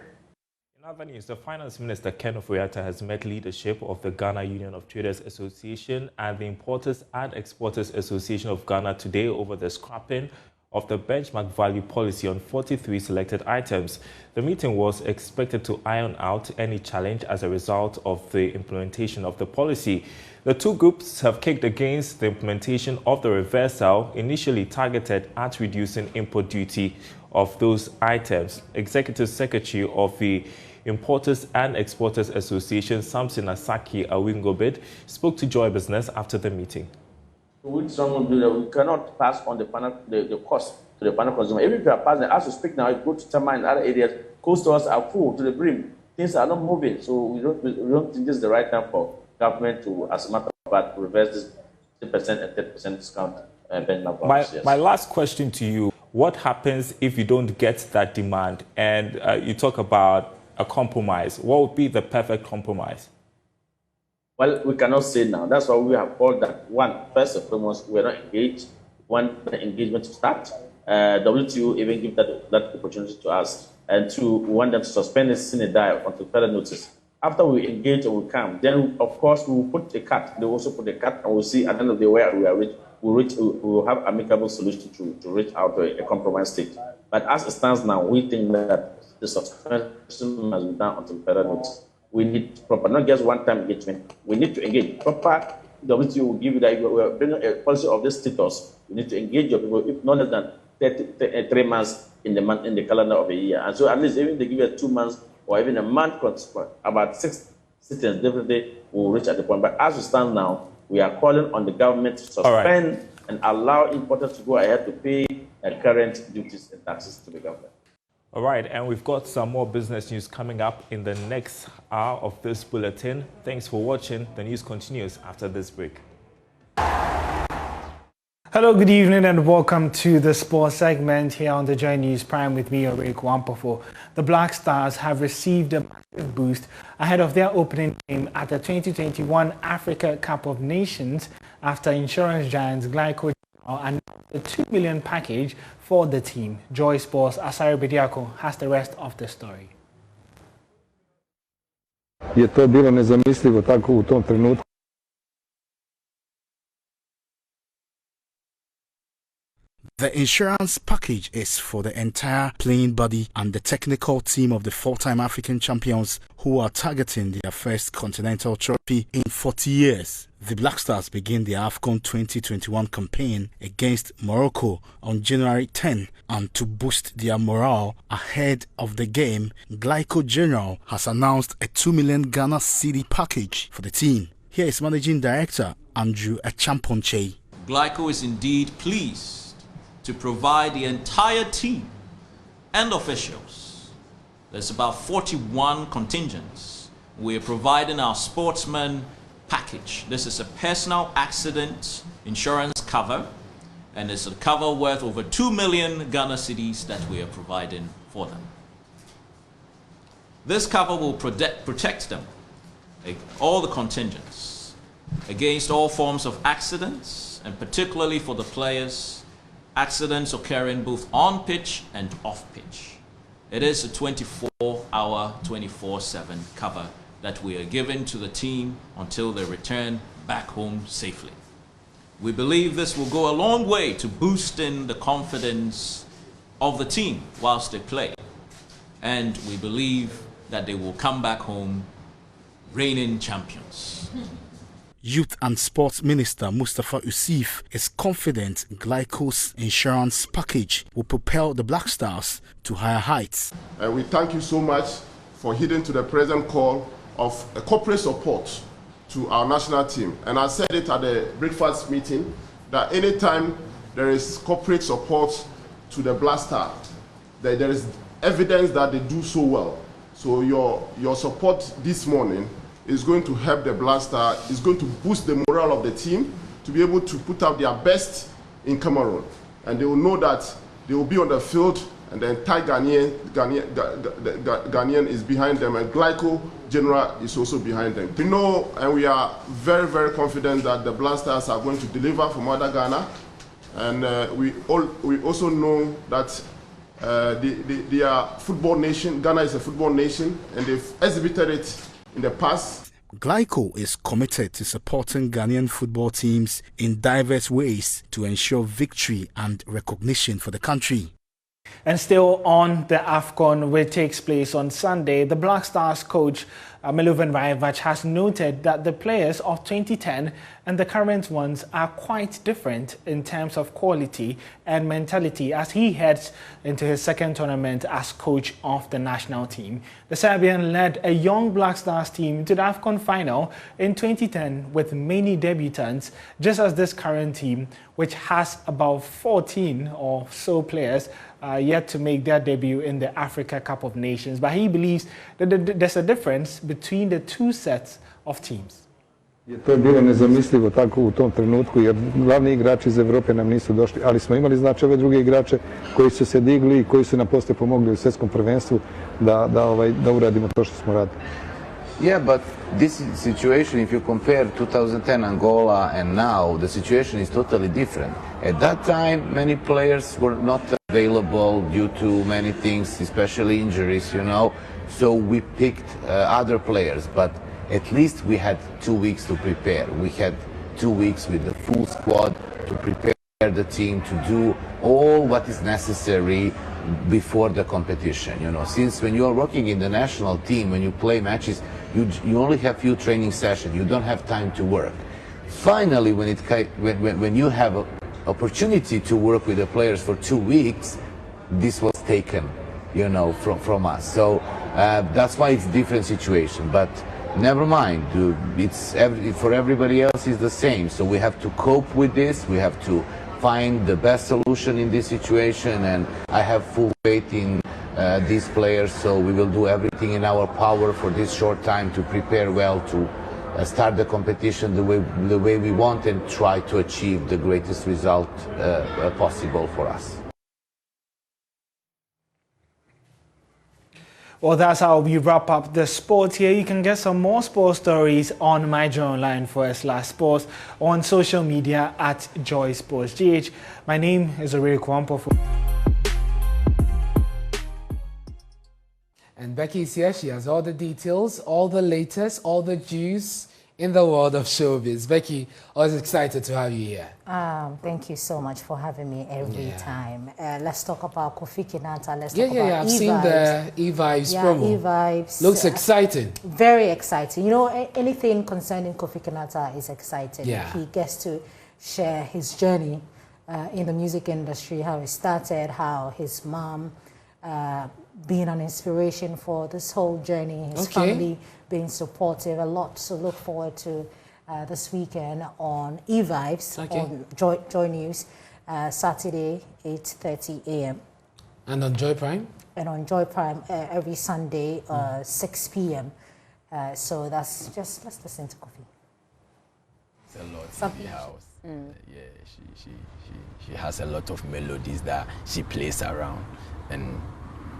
S: In other news, the Finance Minister, Ken Ofori-Atta, has met leadership of the Ghana Union of Traders Association and the Importers and Exporters Association of Ghana today over the scrapping of the benchmark value policy on 43 selected items. The meeting was expected to iron out any challenge as a result of the implementation of the policy. The two groups have kicked against the implementation of the reversal initially targeted at reducing import duty of those items. Executive Secretary of the Importers and Exporters Association, Samson Asaki Awingobid, spoke to Joy Business after the meeting.
X: Which someone do that, we cannot pass on the cost to the final consumer. Even if you are passing, as we speak now, you go to Tama and other areas, cold stores are full to the brim. Things are not moving, so we don't think this is the right time for government to, as a matter of fact, reverse this 10% and 30% discount benchmark.
S: My last question to you, what happens if you don't get that demand? And you talk about a compromise. What would be the perfect compromise?
X: Well, we cannot say now. That's why we have called that one. First and foremost, we're not engaged. One, the engagement to start. WTO even give that opportunity to us. And two, we want them to suspend the sine die until further notice. After we engage and we come, then of course we will put a cut. They will also put a cut, and we'll see at the end of the day where we are reach. We will have amicable solution to reach out to a compromise state. But as it stands now, we think that the suspension must be done until further notice. We need proper, not just one-time engagement. We need to engage. Proper WTO will give you that. We are bringing a policy of this status. We need to engage your people, if not less than 3 months in the calendar of a year. And so at least even they give you 2 months or even a month, about 6 citizens definitely will reach at the point. But as we stand now, we are calling on the government to suspend and allow importers to go ahead to pay current duties and taxes to the government.
S: All right, and we've got some more business news coming up in the next hour of this bulletin. Thanks for watching. The news continues after this break.
B: Hello, good evening and welcome to the sports segment here on the Joy News Prime with me, Orek Wampofo. The Black Stars have received a massive boost ahead of their opening game at the 2021 Africa Cup of Nations after insurance giants Glyco announced a $2 million package for the team. Joy Sports' Asari Bediako has the rest of the story.
C: Je to bilo nezamislivo tako u tom trenutku.
D: The insurance package is for the entire playing body and the technical team of the four-time African champions who are targeting their first continental trophy in 40 years. The Black Stars begin their AFCON 2021 campaign against Morocco on January 10, and to boost their morale ahead of the game, Glyco General has announced a 2 million Ghana cedi package for the team. Here is Managing Director Andrew Achamponche.
F: Glyco is indeed pleased to provide the entire team and officials. There's about 41 contingents. We're providing our sportsman package. This is a personal accident insurance cover, and it's a cover worth over 2 million Ghana cedis that we are providing for them. This cover will protect them, all the contingents, against all forms of accidents, and particularly for the players, accidents occurring both on pitch and off pitch. It is a 24-hour, 24/7 cover that we are giving to the team until they return back home safely. We believe this will go a long way to boosting the confidence of the team whilst they play. And we believe that they will come back home reigning champions.
D: Youth and Sports Minister Mustafa Usif is confident Glyco's insurance package will propel the Black Stars to higher heights.
V: We thank you so much for heeding to the present call of a corporate support to our national team. And I said it at the breakfast meeting that anytime there is corporate support to the Black Star, that there is evidence that they do so well. So your support this morning is going to help the Black Star, is going to boost the morale of the team to be able to put out their best in Cameroon. And they will know that they will be on the field and the entire Ghanaian is behind them, and Glyco General is also behind them. We know and we are very, very confident that the Black Stars are going to deliver for Mother Ghana. And we also know that they are a football nation. Ghana is a football nation, and they've exhibited it in the past.
D: Glyco is committed to supporting Ghanaian football teams in diverse ways to ensure victory and recognition for the country.
B: And still on the AFCON, which takes place on Sunday, the Black Stars coach Milovan Rajevac has noted that the players of 2010 and the current ones are quite different in terms of quality and mentality as he heads into his second tournament as coach of the national team. The Serbian led a young Black Stars team to the AFCON final in 2010 with many debutants, just as this current team, which has about 14 or so players yet to make their debut in the Africa Cup of Nations. But he believes that there's a difference between the two sets of teams.
C: To je bilo nezamislivo tako u tom trenutku, jer glavni igrači iz Evrope nam nisu došli, ali smo imali znači ove druge igrače koji su se digli i koji su nam poslije pomogli u svjetskom prvenstvu da uradimo to što smo radili.
G: Yeah, but this situation, if you compare 2010 Angola and now, the situation is totally different. At that time, many players were not available due to many things, especially injuries, you know. So we picked other players, but at least we had 2 weeks to prepare. We had 2 weeks with the full squad to prepare the team to do all what is necessary before the competition. You know, since when you are working in the national team, when you play matches, you only have few training sessions. You don't have time to work. Finally, when you have an opportunity to work with the players for 2 weeks, this was taken, you know, from us. So that's why it's a different situation. But never mind, for everybody else is the same. So we have to cope with this. We have to find the best solution in this situation, and I have full faith in these players. So we will do everything in our power for this short time to prepare well to start the competition the way we want and try to achieve the greatest result possible for us.
B: Well, that's how we wrap up the sport here. You can get some more sports stories on myjoyonline/sports on social media at JoySportsGH. My name is Ori Kwampo.
A: And Becky is here. She has all the details, all the latest, all the juice in the world of showbiz. Becky, always excited to have you here.
H: Thank you so much for having me every time. Let's talk about Kofi Kinata. Let's
A: talk
H: about
A: I've seen the E-Vibes promo.
H: E-Vibes.
A: Looks exciting.
H: Very exciting. You know, anything concerning Kofi Kinata is exciting.
A: Yeah.
H: He gets to share his journey in the music industry, how he started, how his mom being an inspiration for this whole journey, his family being supportive. A lot to look forward to this weekend on E-Vibes on Joy News, Saturday 8:30 a.m.
A: And on Joy Prime?
H: And on Joy Prime every Sunday 6 p.m. So that's just, let's listen to Kofi.
I: It's a lot in the house. Yeah, she has a lot of melodies that she plays around, and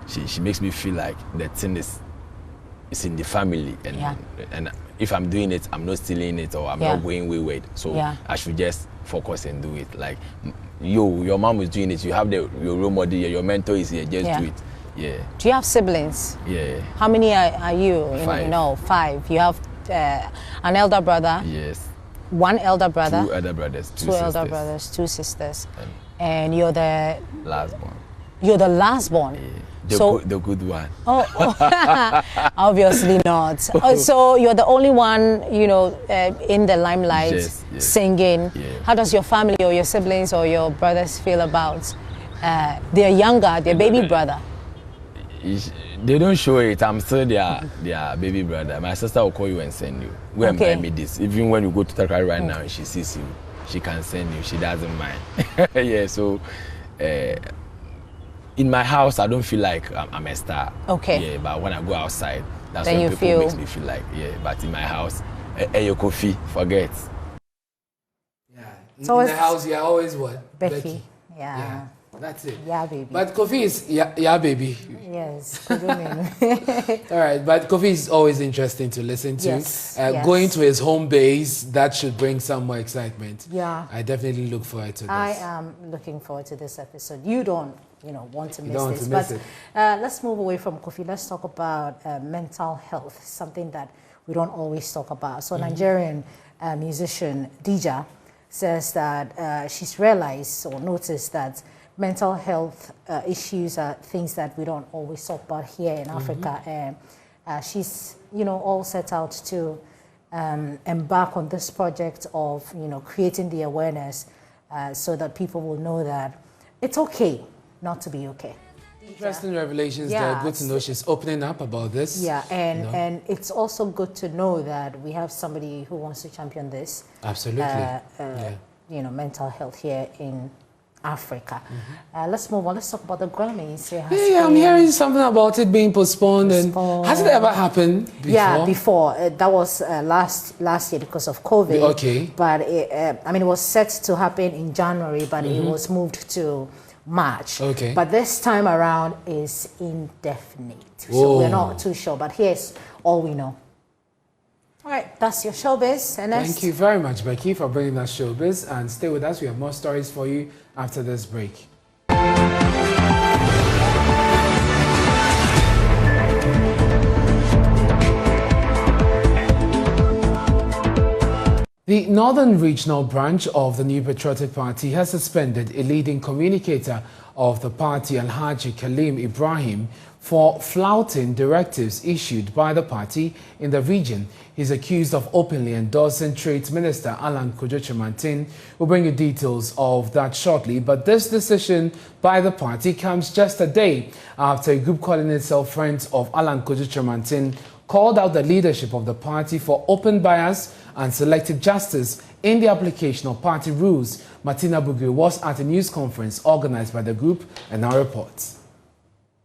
I: she makes me feel like the thing is in the family, and if I'm doing it, I'm not stealing it or I'm not going wayward. So I should just focus and do it. Like your mom is doing it, you have your role model here, your mentor is here, just do it. Yeah.
H: Do you have siblings?
I: Yeah.
H: How many are you?
I: 5.
H: No, 5. You have an elder brother?
I: Yes.
H: One elder brother?
I: 2 elder brothers, 2
H: sisters. 2 elder brothers, 2 sisters. And you're the
I: last born.
H: You're the last born.
I: Yeah. The good one.
H: Oh, obviously not. So you're the only one, you know, in the limelight, singing. Yeah. How does your family or your siblings or your brothers feel about their younger, their baby brother?
I: They don't show it. I'm still their baby brother. My sister will call you and send you. Go and buy me this. Even when you go to Takoradi right now, she sees you. She can send you. She doesn't mind. Yeah. So. In my house, I don't feel like I'm a star.
H: Okay.
I: Yeah, but when I go outside, that's
H: then
I: when people makes me feel like, but in my house, your coffee, forget.
A: Yeah. In the house, you're always what?
H: Becky. Yeah.
A: That's it.
H: Yeah, baby.
A: But Kofi is, yeah, baby.
H: Yes.
A: All right, but Kofi is always interesting to listen to.
H: Yes.
A: Going to his home base, that should bring some more excitement.
H: Yeah.
A: I definitely look forward to this.
H: I am looking forward to this episode. You don't, want to miss
A: this.
H: Let's move away from Kofi. Let's talk about mental health, something that we don't always talk about. So Nigerian musician Dija says that she's realized or noticed that mental health issues are things that we don't always talk about here in Africa. And she's, all set out to embark on this project of, creating the awareness so that people will know that it's okay not to be okay.
A: Interesting revelations there. Good to know she's opening up about this.
H: Yeah, and it's also good to know that we have somebody who wants to champion this.
A: Absolutely.
H: Mental health here in Africa. Let's move on. Let's talk about the Grammys.
A: Yeah, I'm hearing something about it being postponed. And has it ever happened before?
H: Yeah, before. That was last year because of COVID.
A: Okay.
H: But I mean, it was set to happen in January, but it was moved to March.
A: Okay.
H: But this time around is indefinite. So we're not too sure. But here's all we know. All right, that's your Showbiz. Ernest.
A: Thank you very much, Becky, for bringing us Showbiz. And stay with us. We have more stories for you after this break. The Northern Regional Branch of the New Patriotic Party has suspended a leading communicator of the party, Alhaji Kalim Ibrahim, for flouting directives issued by the party in the region. He's accused of openly endorsing Trade Minister Alan Kojo Chemantin. We'll bring you details of that shortly, but this decision by the party comes just a day after a group calling itself Friends of Alan Kojo Chemantin called out the leadership of the party for open bias and selective justice in the application of party rules. Martina Bugri was at a news conference organized by the group and now reports.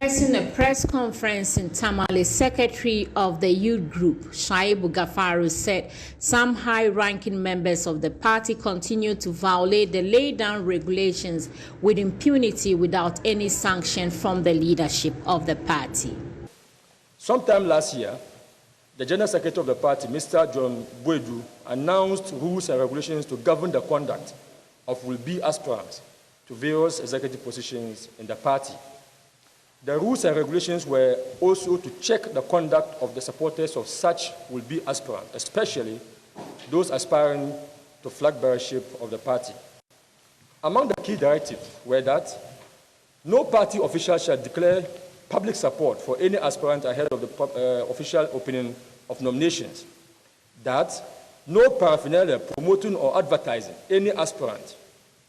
K: In a press conference in Tamale, Secretary of the Youth Group, Shaibu Gafaru, said some high-ranking members of the party continue to violate the laid-down regulations with impunity without any sanction from the leadership of the party.
L: Sometime last year, the General Secretary of the party, Mr. John Boedu, announced rules and regulations to govern the conduct of will-be aspirants to various executive positions in the party. The rules and regulations were also to check the conduct of the supporters of such will-be aspirants, especially those aspiring to flag bearership of the party. Among the key directives were that no party official shall declare public support for any aspirant ahead of the official opening of nominations, that no paraphernalia promoting or advertising any aspirant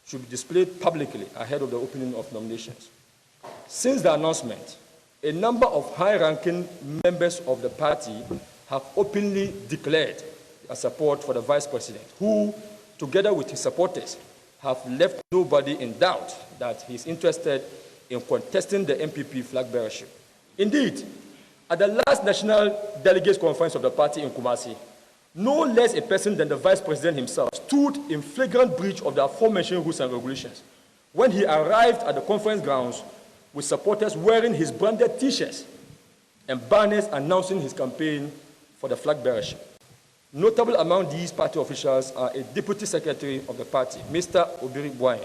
L: should be displayed publicly ahead of the opening of nominations. Since the announcement, a number of high-ranking members of the party have openly declared their support for the vice president, who, together with his supporters, have left nobody in doubt that he is interested in contesting the MPP flag bearership. Indeed, at the last National Delegates Conference of the party in Kumasi, no less a person than the vice president himself stood in flagrant breach of the aforementioned rules and regulations when he arrived at the conference grounds with supporters wearing his branded T-shirts and banners announcing his campaign for the flag bearership. Notable among these party officials are a deputy secretary of the party, Mr. Obiri Bwai,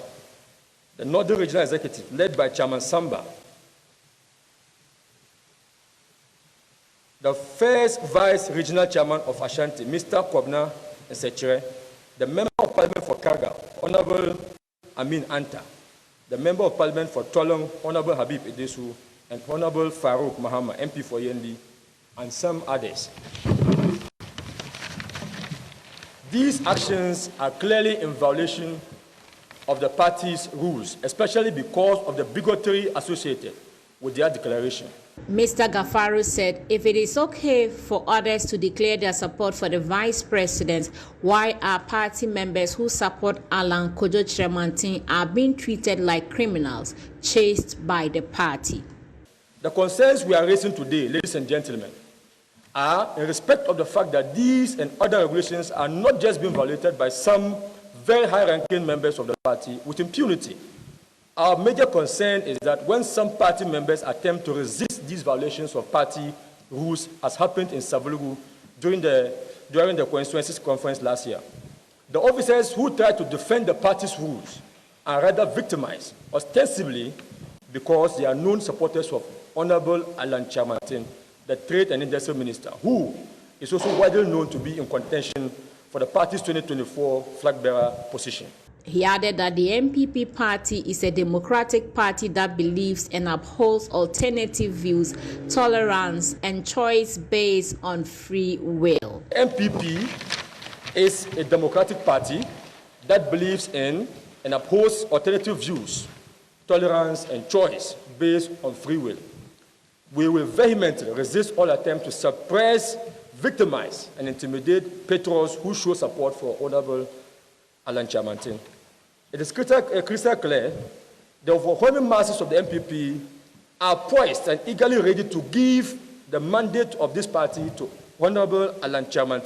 L: the Northern Regional Executive, led by Chairman Samba, the first Vice Regional Chairman of Ashanti, Mr. Kwabna Nsechere, the Member of Parliament for Karga, Honorable Amin Anta, the Member of Parliament for Tolong, Honorable Habib Idesu, and Honorable Farouk Mahama, MP for Yendi, and some others. These actions are clearly in violation of the party's rules, especially because of the bigotry associated with their declaration.
K: Mr. Gafaru said if it is okay for others to declare their support for the vice president, why are party members who support Alan Kojo Chemantin are being treated like criminals chased by the party?
L: The concerns we are raising today, ladies and gentlemen, are in respect of the fact that these and other regulations are not just being violated by some very high-ranking members of the party with impunity. Our major concern is that when some party members attempt to resist these violations of party rules, as happened in Savulugu during the constituency conference last year, the officers who try to defend the party's rules are rather victimized, ostensibly because they are known supporters of Honorable Alan Chemantin, the Trade and Industry Minister, who is also widely known to be in contention for the party's 2024 flag bearer position.
K: He added that the MPP party is a democratic party that believes and upholds alternative views, tolerance, and choice based on free will.
L: MPP is a democratic party that believes in and upholds alternative views, tolerance, and choice based on free will. We will vehemently resist all attempts to suppress, victimize, and intimidate patrons who show support for Honorable Alan Chemantin. it is crystal clear the overwhelming masses of the MPP are poised and eagerly ready to give the mandate of this party to Honorable Alan Chairman.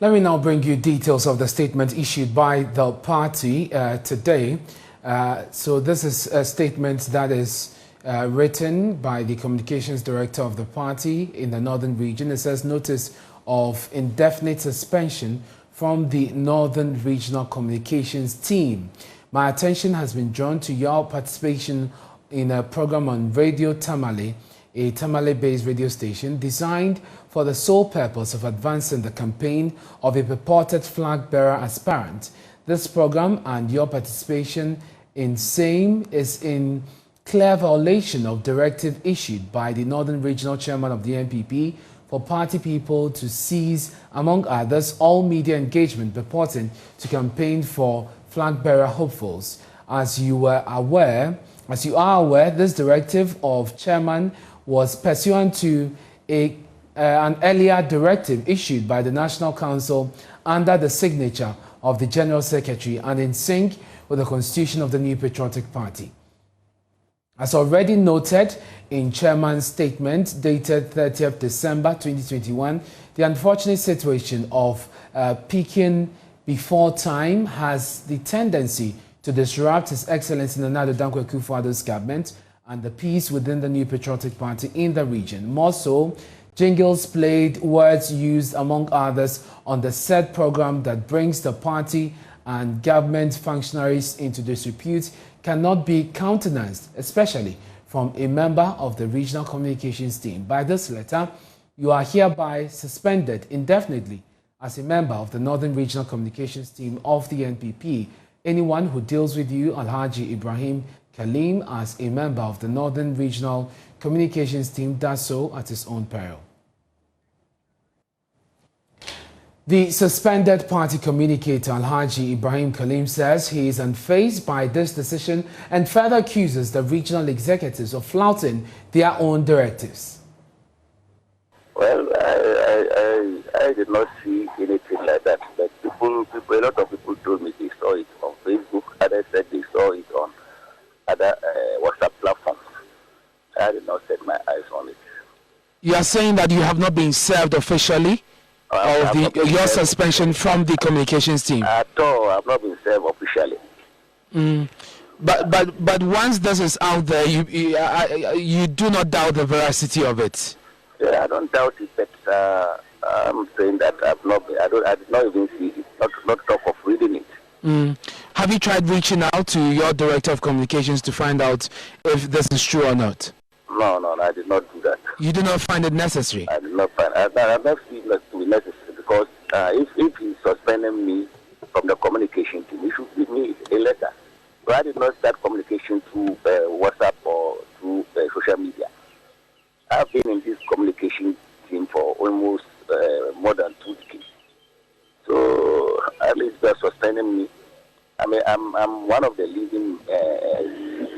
A: Let me now bring you details of the statement issued by the party today. So this is a statement that is written by the communications director of the party in the Northern region. It says, notice of indefinite suspension from the Northern Regional Communications team. My attention has been drawn to your participation in a program on Radio Tamale, a Tamale-based radio station designed for the sole purpose of advancing the campaign of a purported flag-bearer aspirant. This program and your participation in same is in clear violation of directive issued by the Northern Regional Chairman of the NPP for party people to cease, among others, all media engagement purporting to campaign for flag-bearer hopefuls. As you are aware, this directive of chairman was pursuant to an earlier directive issued by the National Council under the signature of the General Secretary and in sync with the constitution of the New Patriotic Party. As already noted in Chairman's statement dated 30th December 2021, the unfortunate situation of peaking before time has the tendency to disrupt His Excellency Nana Addo Dankwa Akufo-Addo's government and the peace within the New Patriotic Party in the region. More so, jingles played, words used, among others, on the said program that brings the party and government functionaries into disrepute cannot be countenanced, especially from a member of the Regional Communications team. By this letter, you are hereby suspended indefinitely as a member of the Northern Regional Communications team of the NPP. Anyone who deals with you, Alhaji Ibrahim Kalim, as a member of the Northern Regional Communications team does so at his own peril. The suspended party communicator Alhaji Ibrahim Kalim says he is unfazed by this decision and further accuses the regional executives of flouting their own directives.
M: Well, I did not see anything like that. But a lot of people told me they saw it on Facebook. Others said they saw it on other WhatsApp platforms. I did not set my eyes on it.
A: You are saying that you have not been served officially? Of your suspension from the communications team?
M: At all, I've not been served officially.
A: But once this is out there, you do not doubt the veracity of it.
M: Yeah, I don't doubt it, but I'm saying that I've not been, I did not even see it, not talk of reading it.
A: Have you tried reaching out to your director of communications to find out if this is true or not?
M: No, I did not do that.
A: You do not find it necessary?
M: I did not find it. I not feel it to be necessary because if he's suspending me from the communication team, he should give me a letter. So I did not start communication through WhatsApp or through social media. I've been in this communication team for almost more than 2 decades. So at least they're suspending me. I mean, I'm one of the leading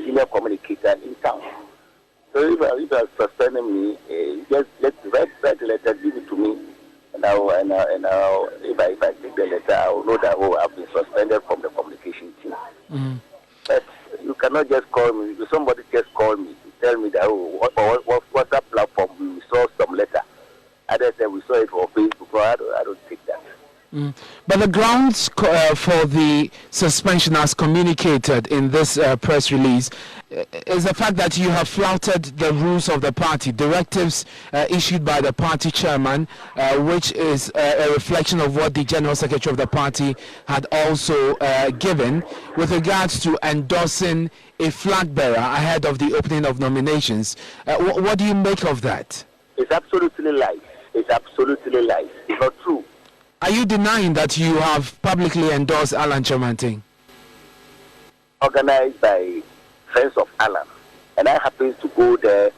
M: senior communicators in town. So if you are suspending me, just write the letter, give it to me, and if I take the letter, I will know that I've been suspended from the communication team. But you cannot just call me. If somebody just call me to tell me that what's that platform? We saw some letter. Others said we saw it on Facebook. So I don't take that.
A: But the grounds for the suspension as communicated in this press release is the fact that you have flouted the rules of the party, directives issued by the party chairman, which is a reflection of what the General Secretary of the party had also given with regards to endorsing a flag bearer ahead of the opening of nominations. What do you make of that?
M: It's absolutely lies. It's absolutely lies. It's not true.
A: Are you denying that you have publicly endorsed Alan Chairman?
M: Organized by friends of Alan, and I happen to go there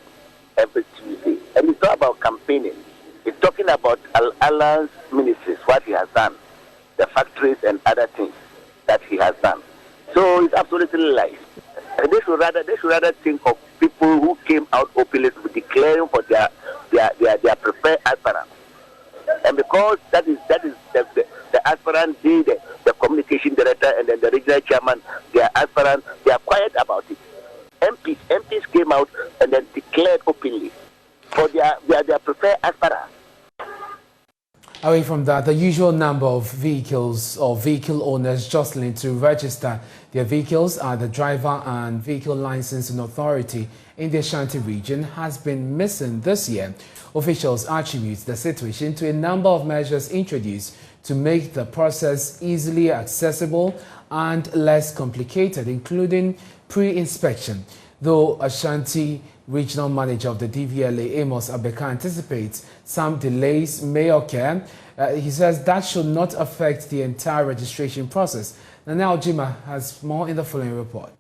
M: every Tuesday. And it's not about campaigning. It's talking about Alan's ministries, what he has done, the factories and other things that he has done. So it's absolutely lies. And they should rather think of people who came out openly declaring for their preferred aspirants. And because that is the aspirant, the communication director and then the regional chairman, they are aspirants, they are quiet about it. MPs came out and then declared openly for their preferred aspirants.
A: Away from that, the usual number of vehicles or vehicle owners jostling to register their vehicles at the Driver and Vehicle Licensing Authority in the Ashanti region has been missing this year. Officials attribute the situation to a number of measures introduced to make the process easily accessible and less complicated, including pre-inspection. Though Ashanti Regional Manager of the DVLA, Amos Abeka, anticipates some delays may occur, he says that should not affect the entire registration process. Nana Ojima has more in the following report.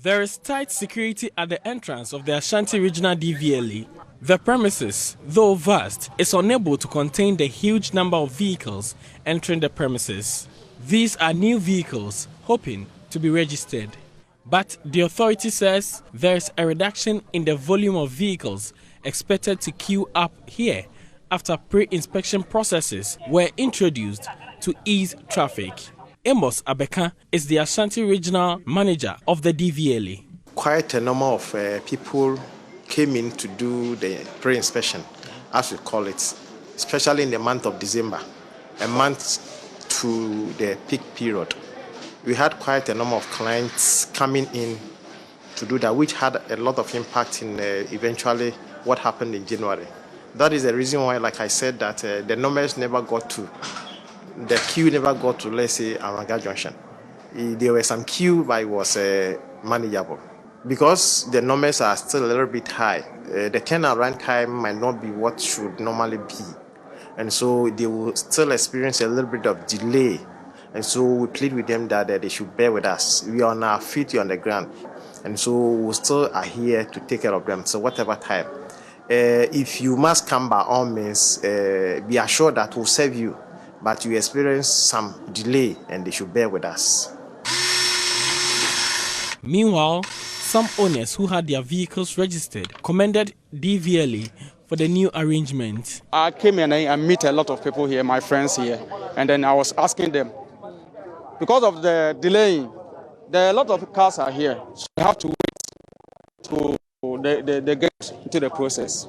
J: There is tight security at the entrance of the Ashanti Regional DVLA. The premises, though vast, is unable to contain the huge number of vehicles entering the premises. These are new vehicles hoping to be registered. But the authority says there is a reduction in the volume of vehicles expected to queue up here after pre-inspection processes were introduced to ease traffic. Amos Abeka is the Ashanti Regional Manager of the DVLA.
N: Quite a number of people came in to do the pre-inspection, as we call it, especially in the month of December, a month to the peak period. We had quite a number of clients coming in to do that, which had a lot of impact in eventually what happened in January. That is the reason why, like I said, that the numbers never got to, the queue never got to, let's say, Aranga Junction. There were some queue, but it was manageable. Because the numbers are still a little bit high, the turnaround time might not be what should normally be. And so they will still experience a little bit of delay. And so we plead with them that they should bear with us. We are on our feet, on the ground. And so we still are here to take care of them. So whatever time. If you must come by all means, be assured that we'll serve you. But you experience some delay and they should bear with us.
J: Meanwhile, some owners who had their vehicles registered commended DVLA for the new arrangement.
O: I came and I met a lot of people here, my friends here, and then I was asking them, because of the delay, there are a lot of cars are here, so you have to wait to they get into the process.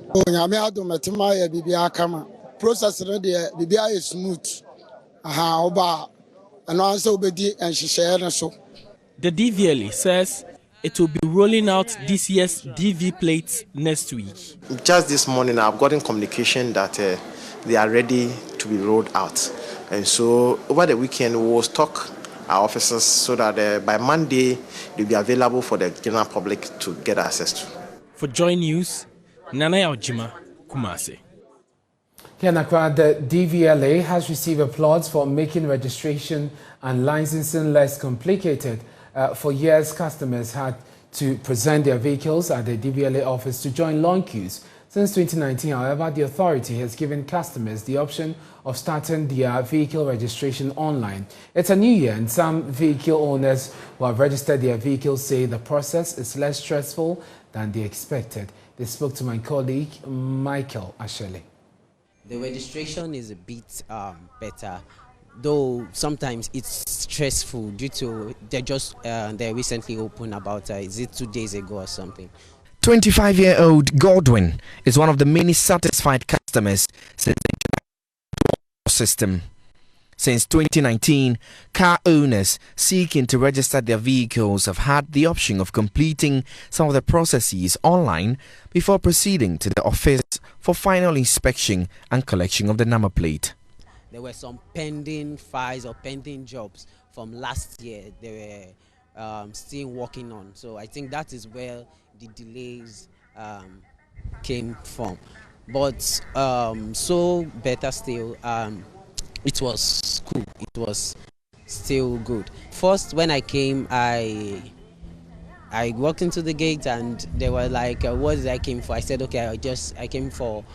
P: Process is smooth.
J: The DVLA says it will be rolling out this year's DV plates next week.
N: Just this morning, I've gotten communication that they are ready to be rolled out. And so over the weekend, we will stock our officers so that by Monday, they'll be available for the general public to get access to.
J: For Joy News, Nana Ojima, Kumasi.
A: Here in Accra, the DVLA has received applause for making registration and licensing less complicated. For years, customers had to present their vehicles at the DVLA office to join long queues. Since 2019, however, the authority has given customers the option of starting their vehicle registration online. It's a new year, and some vehicle owners who have registered their vehicles say the process is less stressful than they expected. They spoke to my colleague, Michael Ashele.
Y: The registration is a bit better, though sometimes it's stressful due to they recently opened about, is it 2 days ago or something?
Z: 25-year-old Godwin is one of the many satisfied customers since the system. Since 2019, car owners seeking to register their vehicles have had the option of completing some of the processes online before proceeding to the office for final inspection and collection of the number plate.
Y: There were some pending files or pending jobs from last year they were still working on. So I think that is where the delays came from. But so better still, it was cool. It was still good. First, when I came, I walked into the gate and they were like, what did I came for? I said, okay, I came for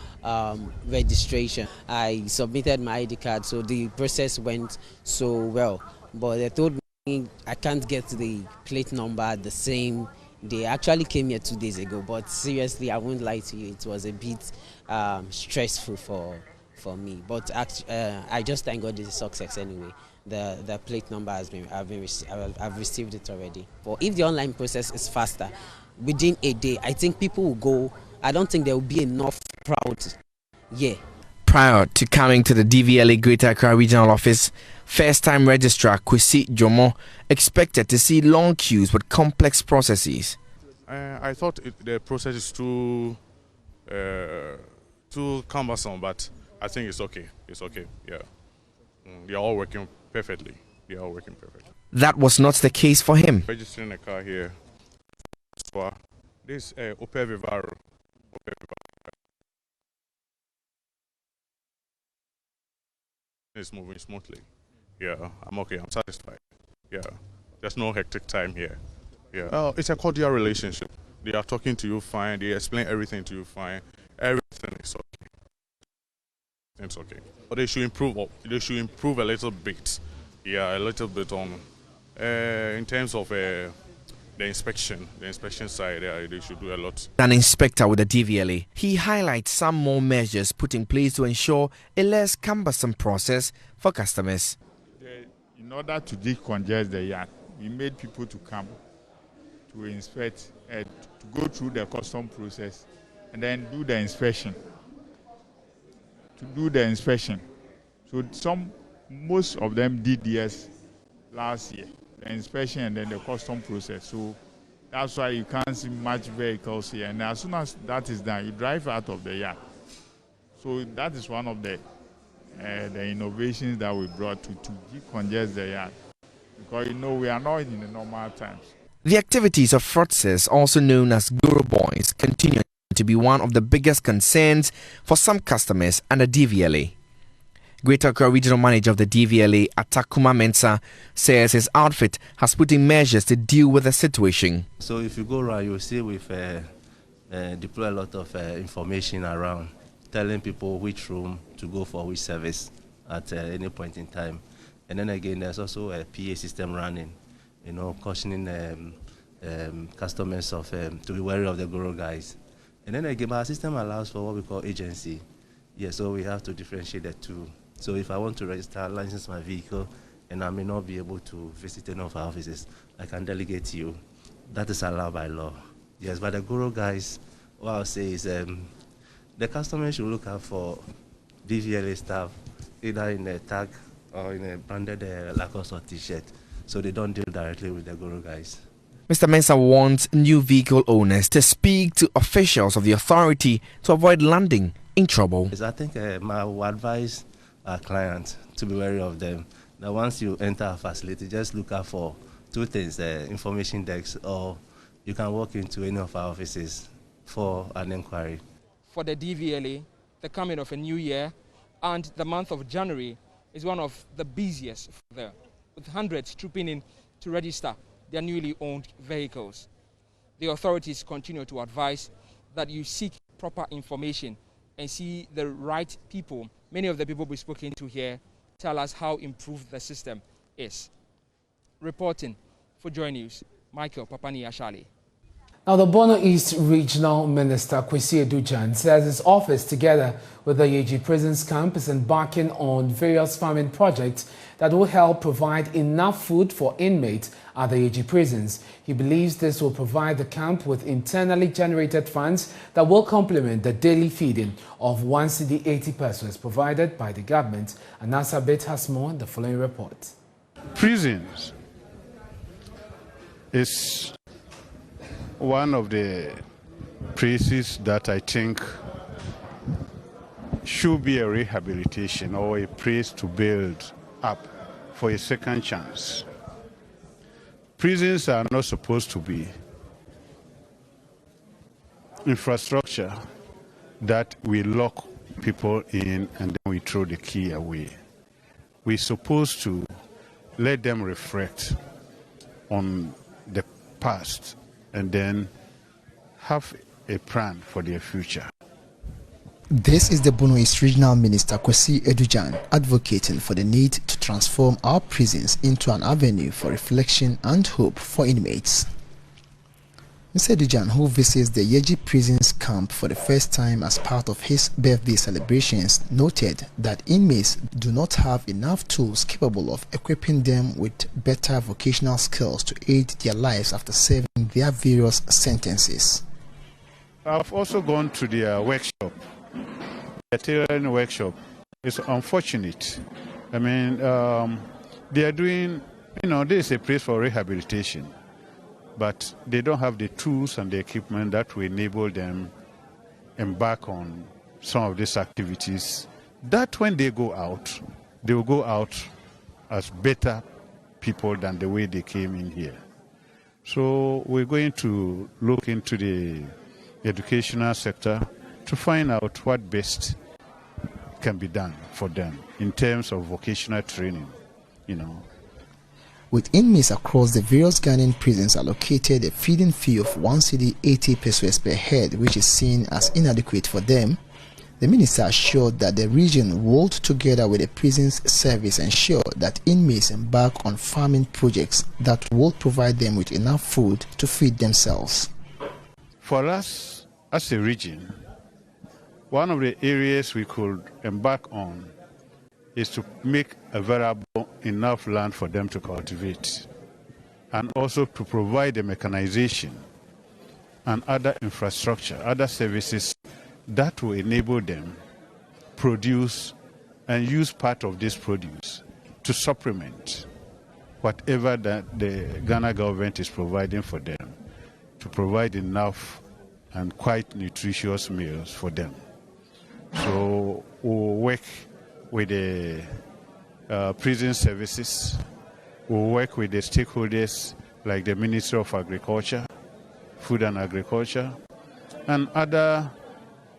Y: registration. I submitted my ID card, so the process went so well. But they told me I can't get the plate number the same day. I actually came here 2 days ago, but seriously, I won't lie to you, it was a bit stressful for me. But I just thank God it's a success anyway. the plate number I've received it already. But if the online process is faster, within a day, I think people will go. I don't think there will be enough crowd. Yeah.
Z: Prior to coming to the DVLA Greater Accra Regional Office, first-time registrar Kwesi Jomo expected to see long queues with complex processes.
E: I thought the process is too cumbersome, but I think it's okay. It's okay. Yeah, they are all working perfectly. They are all working perfectly.
Z: That was not the case for him.
E: Registering a car here for this Opel Vivaro. It's moving smoothly. Yeah, I'm okay. I'm satisfied. Yeah, there's no hectic time here. Yeah, it's a cordial relationship. They are talking to you fine. They explain everything to you fine. Everything is okay. It's okay. But they should improve. They should improve a little bit. Yeah, a little bit on in terms of the inspection side. They should do a lot.
Z: An inspector with the DVLA, he highlights some more measures put in place to ensure a less cumbersome process for customers.
Q: In order to decongest the yard, we made people to come to inspect, to go through the custom process, and then do the inspection. So most of them did this last year, the inspection and then the custom process. So that's why you can't see much vehicles here. And as soon as that is done, you drive out of the yard. So that is one of the innovations that we brought to decongest the yard. Because we are not in the normal times.
Z: The activities of fraudsters, also known as Guru Boys, continue to be one of the biggest concerns for some customers and the DVLA. Greater Accra Regional Manager of the DVLA, Atakuma Mensah, says his outfit has put in measures to deal with the situation.
R: So if you go around, you'll see we've deployed a lot of information around, telling people which room to go for which service at any point in time. And then again, there's also a PA system running, cautioning customers to be wary of the Guru guys. And then again, our system allows for what we call agency. Yeah, so we have to differentiate the two. So if I want to register, license my vehicle, and I may not be able to visit any of our offices, I can delegate to you. That is allowed by law. Yes, but the Guru guys, what I'll say is the customer should look out for DVLA staff, either in a tag or in a branded Lacoste or T-shirt, so they don't deal directly with the Guru guys.
Z: Mr. Mensah wants new vehicle owners to speak to officials of the authority to avoid landing in trouble.
R: I think I would advise our clients to be wary of them. Now, once you enter a facility, just look out for two things, information decks, or you can walk into any of our offices for an inquiry.
T: For the DVLA, the coming of a new year and the month of January is one of the busiest there, with hundreds trooping in to register their newly owned vehicles. The authorities continue to advise that you seek proper information and see the right people. Many of the people we've spoken to here tell us how improved the system is. Reporting for Joy News, Michael Papani-Ashali.
A: Now, the Bono East Regional Minister Kwesi Edujan says his office, together with the Yeji Prisons Camp, is embarking on various farming projects that will help provide enough food for inmates at the Yeji Prisons. He believes this will provide the camp with internally generated funds that will complement the daily feeding of 1 cedi 80 pesos provided by the government. Anasa Bit has more in the following report.
Q: Prisons is one of the places that I think should be a rehabilitation or a place to build up for a second chance. Prisons are not supposed to be infrastructure that we lock people in and then we throw the key away. We're supposed to let them reflect on the past and then have a plan for their future.
U: This is the Bono East Regional Minister Kwesi Edujan advocating for the need to transform our prisons into an avenue for reflection and hope for inmates. Mr. Edujan, who visits the Yeji prison's camp for the first time as part of his birthday celebrations, noted that inmates do not have enough tools capable of equipping them with better vocational skills to aid their lives after serving their various sentences.
D: I've also gone to their workshop, the tailoring workshop. It's unfortunate. I mean, they are doing, this is a place for rehabilitation, but they don't have the tools and the equipment that will enable them embark on some of these activities. That when they go out, they will go out as better people than the way they came in here. So we're going to look into the educational sector to find out what best can be done for them in terms of vocational training,
U: With inmates across the various Ghanaian prisons allocated a feeding fee of 1 cedi 80 pesos per head, which is seen as inadequate for them, the minister assured that the region will, together with the prisons service, ensure that inmates embark on farming projects that will provide them with enough food to feed themselves.
D: For us, as a region, one of the areas we could embark on is to make available enough land for them to cultivate, and also to provide the mechanization and other infrastructure, other services that will enable them produce and use part of this produce to supplement whatever that the Ghana government is providing for them, to provide enough and quite nutritious meals for them. So we'll work with the prison services, we'll work with the stakeholders like the Ministry of Agriculture, Food and Agriculture, and other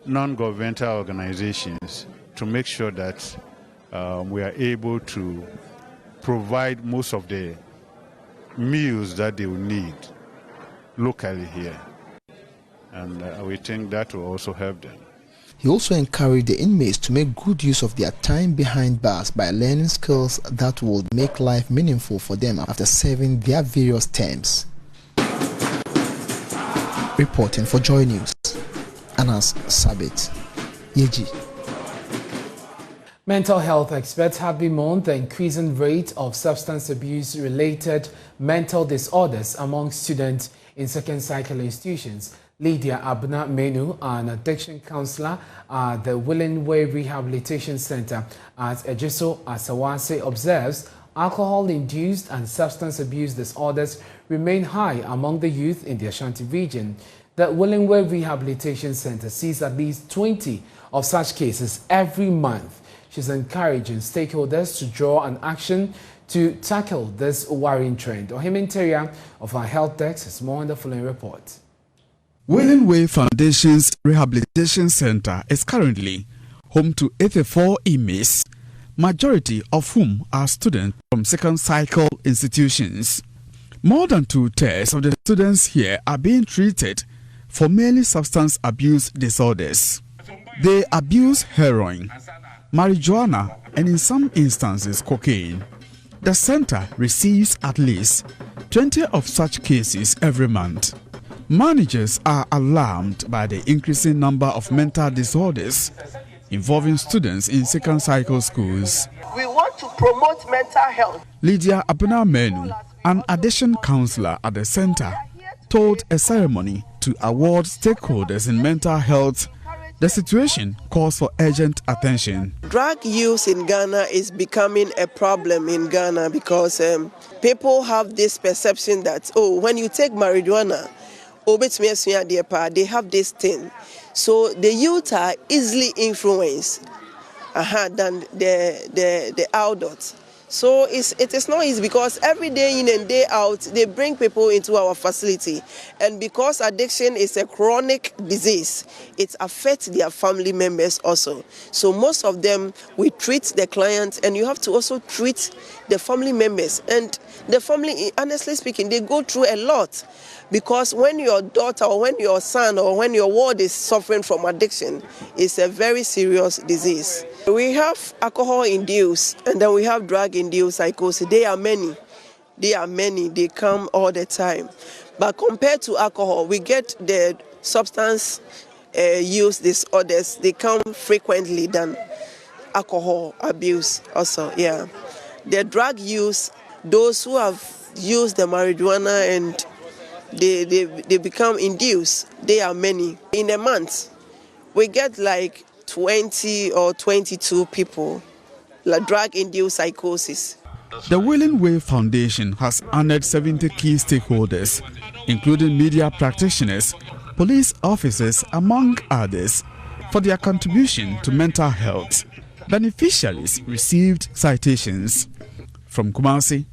D: non-governmental organizations to make sure that we are able to provide most of the meals that they will need locally here. And we think that will also help them.
U: He also encouraged the inmates to make good use of their time behind bars by learning skills that would make life meaningful for them after serving their various terms. Reporting for Joy News, Anas Sabit, Yeji.
A: Mental health experts have bemoaned the increasing rate of substance abuse-related mental disorders among students in second cycle institutions. Lydia Abna Menu, an addiction counselor at the Willing Way Rehabilitation Center at Ejiso Asawase, observes alcohol-induced and substance abuse disorders remain high among the youth in the Ashanti region. The Willing Way Rehabilitation Center sees at least 20 of such cases every month. She's encouraging stakeholders to draw an action to tackle this worrying trend. Ohimin Teria of our health desk has more on the following report.
F: Willing Way Foundation's Rehabilitation Center is currently home to 84 inmates, majority of whom are students from second cycle institutions. More than 2/3 of the students here are being treated for mainly substance abuse disorders. They abuse heroin, marijuana, and in some instances cocaine. The center receives at least 20 of such cases every month. Managers are alarmed by the increasing number of mental disorders involving students in second cycle schools.
S: We want to promote mental health.
F: Lydia Abuna Menu, an addiction counselor at the center, told a ceremony to award stakeholders in mental health the situation calls for urgent attention.
S: Drug use in Ghana is becoming a problem in Ghana because people have this perception that, when you take marijuana, they have this thing. So the youth are easily influenced than the adults. So it is not easy because every day in and day out, they bring people into our facility. And because addiction is a chronic disease, it affects their family members also. So most of them, we treat the clients, and you have to also treat the family members. And the family, honestly speaking, they go through a lot. Because when your daughter or when your son or when your ward is suffering from addiction, it's a very serious disease. We have alcohol-induced and then we have drug-induced psychosis. They are many. They come all the time. But compared to alcohol, we get the substance use disorders. They come frequently than alcohol abuse also, yeah. The drug use, those who have used the marijuana and they become induced, they are many. In a month, we get like 20 or 22 people, like drug-induced psychosis.
F: The Willing Way Foundation has honored 70 key stakeholders, including media practitioners, police officers, among others, for their contribution to mental health. Beneficiaries received citations. From Kumasi,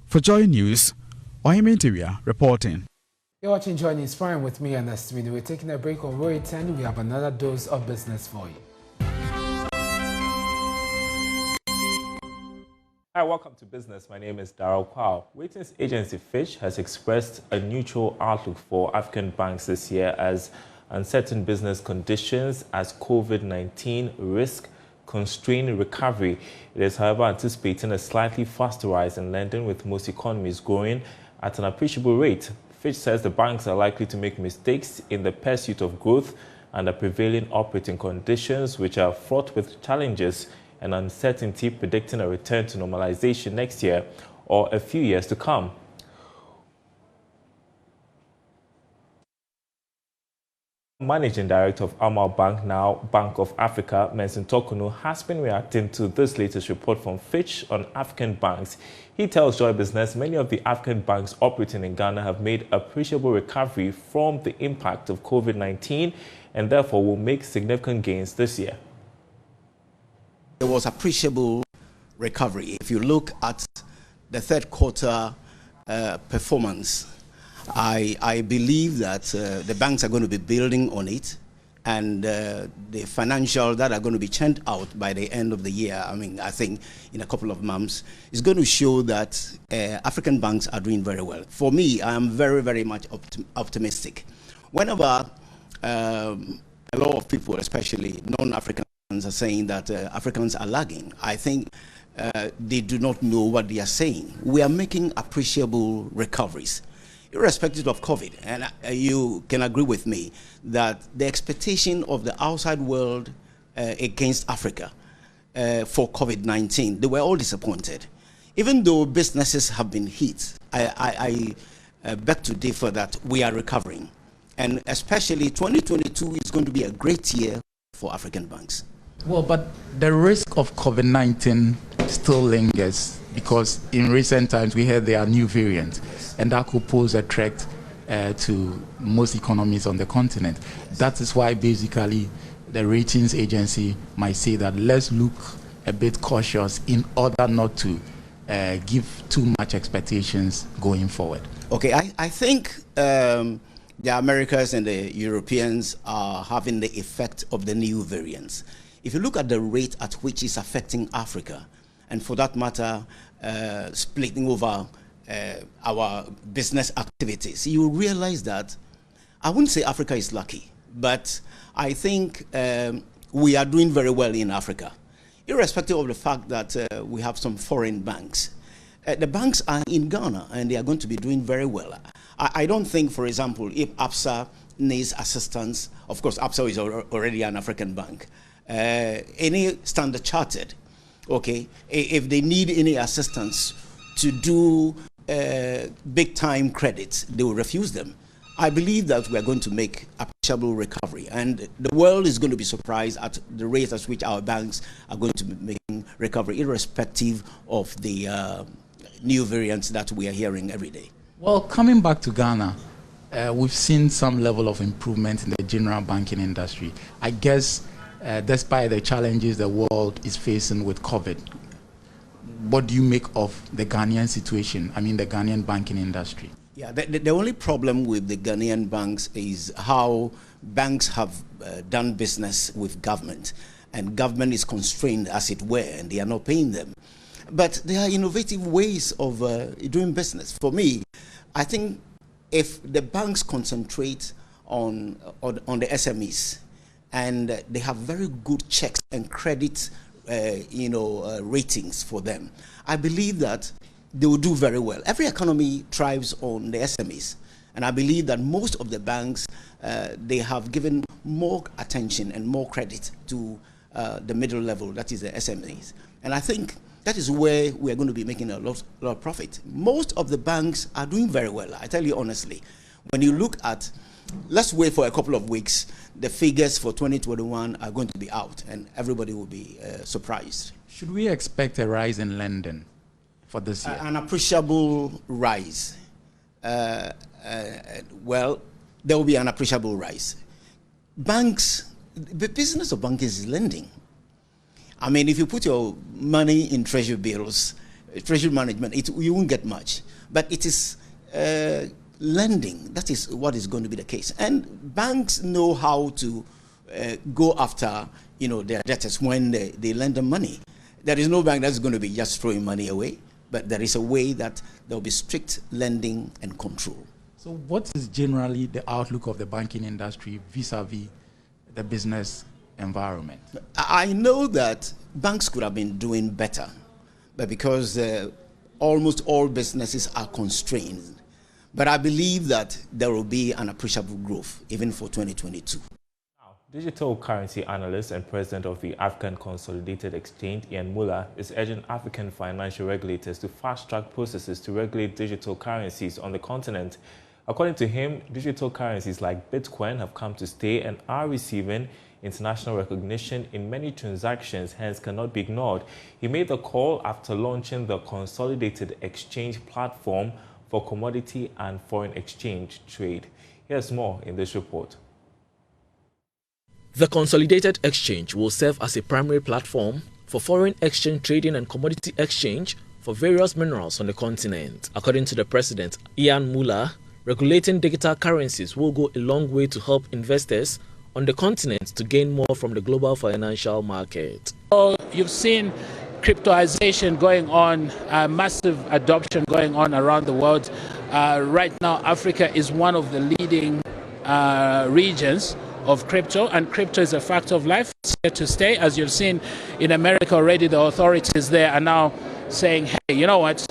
F: for Joy News, Ohimintiria reporting.
A: You're watching Joy News Prime with me, and Esther. We're taking a break on Roy 10. We have another dose of business for you.
B: Hi, welcome to Business. My name is Darrell Kwao. Ratings agency Fitch has expressed a neutral outlook for African banks this year as uncertain business conditions as COVID-19 risk constrain recovery. It is, however, anticipating a slightly faster rise in lending, with most economies growing at an appreciable rate. Fitch says the banks are likely to make mistakes in the pursuit of growth under prevailing operating conditions, which are fraught with challenges and uncertainty, predicting a return to normalization next year or a few years to come. Managing Director of Amal Bank, now Bank of Africa, Menson Tokunu, has been reacting to this latest report from Fitch on African banks. He tells Joy Business many of the African banks operating in Ghana have made appreciable recovery from the impact of COVID-19 and therefore will make significant gains this year.
C: There was appreciable recovery. If you look at the third quarter performance, I believe that the banks are going to be building on it, and the financial that are going to be churned out by the end of the year, I think in a couple of months, is going to show that African banks are doing very well. For me, I am very, very much optimistic. Whenever a lot of people, especially non-Africans, are saying that Africans are lagging, I think they do not know what they are saying. We are making appreciable recoveries, irrespective of COVID. And you can agree with me that the expectation of the outside world against Africa for COVID-19, they were all disappointed. Even though businesses have been hit, I beg to differ that we are recovering. And especially 2022 is going to be a great year for African banks.
G: Well, but the risk of COVID-19 still lingers, because in recent times we heard there are new variants, and that could pose a threat to most economies on the continent. That is why basically the ratings agency might say that let's look a bit cautious in order not to give too much expectations going forward.
C: Okay, I think the Americans and the Europeans are having the effect of the new variants. If you look at the rate at which it's affecting Africa, and for that matter, splitting over our business activities, you realize that I wouldn't say Africa is lucky, but I think we are doing very well in Africa, irrespective of the fact that we have some foreign banks. The banks are in Ghana, and they are going to be doing very well. I don't think, for example, if ABSA needs assistance, of course, ABSA is already an African bank. Any Standard Chartered, okay, if they need any assistance to do big-time credits, they will refuse them. I believe that we are going to make appreciable recovery, and the world is going to be surprised at the rate at which our banks are going to be making recovery, irrespective of the new variants that we are hearing every day.
G: Well, coming back to Ghana, we've seen some level of improvement in the general banking industry. I guess despite the challenges the world is facing with COVID, what do you make of the Ghanaian situation? I mean, the Ghanaian banking industry.
C: Yeah, the only problem with the Ghanaian banks is how banks have done business with government, and government is constrained, as it were, and they are not paying them. But there are innovative ways of doing business. For me, I think if the banks concentrate on the SMEs, and they have very good checks and credit ratings for them, I believe that they will do very well. Every economy thrives on the SMEs, And I believe that most of the banks, they have given more attention and more credit to the middle level, that is the SMEs. And I think that is where we are going to be making a lot of profit. Most of the banks are doing very well, I tell you honestly. When you look at, let's wait for a couple of weeks, the figures for 2021 are going to be out and everybody will be surprised.
G: Should we expect a rise in lending for this year?
C: An appreciable rise. Well, there will be an appreciable rise. Banks, the business of banking is lending. I mean, if you put your money in treasury bills, treasury management, you won't get much. But it is lending. That is what is going to be the case. And banks know how to go after, their debtors when they lend them money. There is no bank that's going to be just throwing money away, but there is a way that there will be strict lending and control.
G: So what is generally the outlook of the banking industry vis-a-vis the business environment?
C: I know that banks could have been doing better, but because almost all businesses are constrained. But I believe that there will be an appreciable growth even for 2022.
B: Digital currency analyst and president of the African Consolidated Exchange, Ian Muller, is urging African financial regulators to fast-track processes to regulate digital currencies on the continent. According to him, digital currencies like Bitcoin have come to stay and are receiving international recognition in many transactions, hence cannot be ignored. He made the call after launching the Consolidated Exchange platform for commodity and foreign exchange trade. Here's more in this report.
H: The Consolidated Exchange will serve as a primary platform for foreign exchange trading and commodity exchange for various minerals on the continent. According to the president, Ian Muller, regulating digital currencies will go a long way to help investors on the continent to gain more from the global financial market.
I: So you've seen cryptoization going on, massive adoption going on around the world. Right now, Africa is one of the leading regions of crypto, and crypto is a fact of life. It's here to stay. As you've seen in America already, the authorities there are now saying, hey, you know what?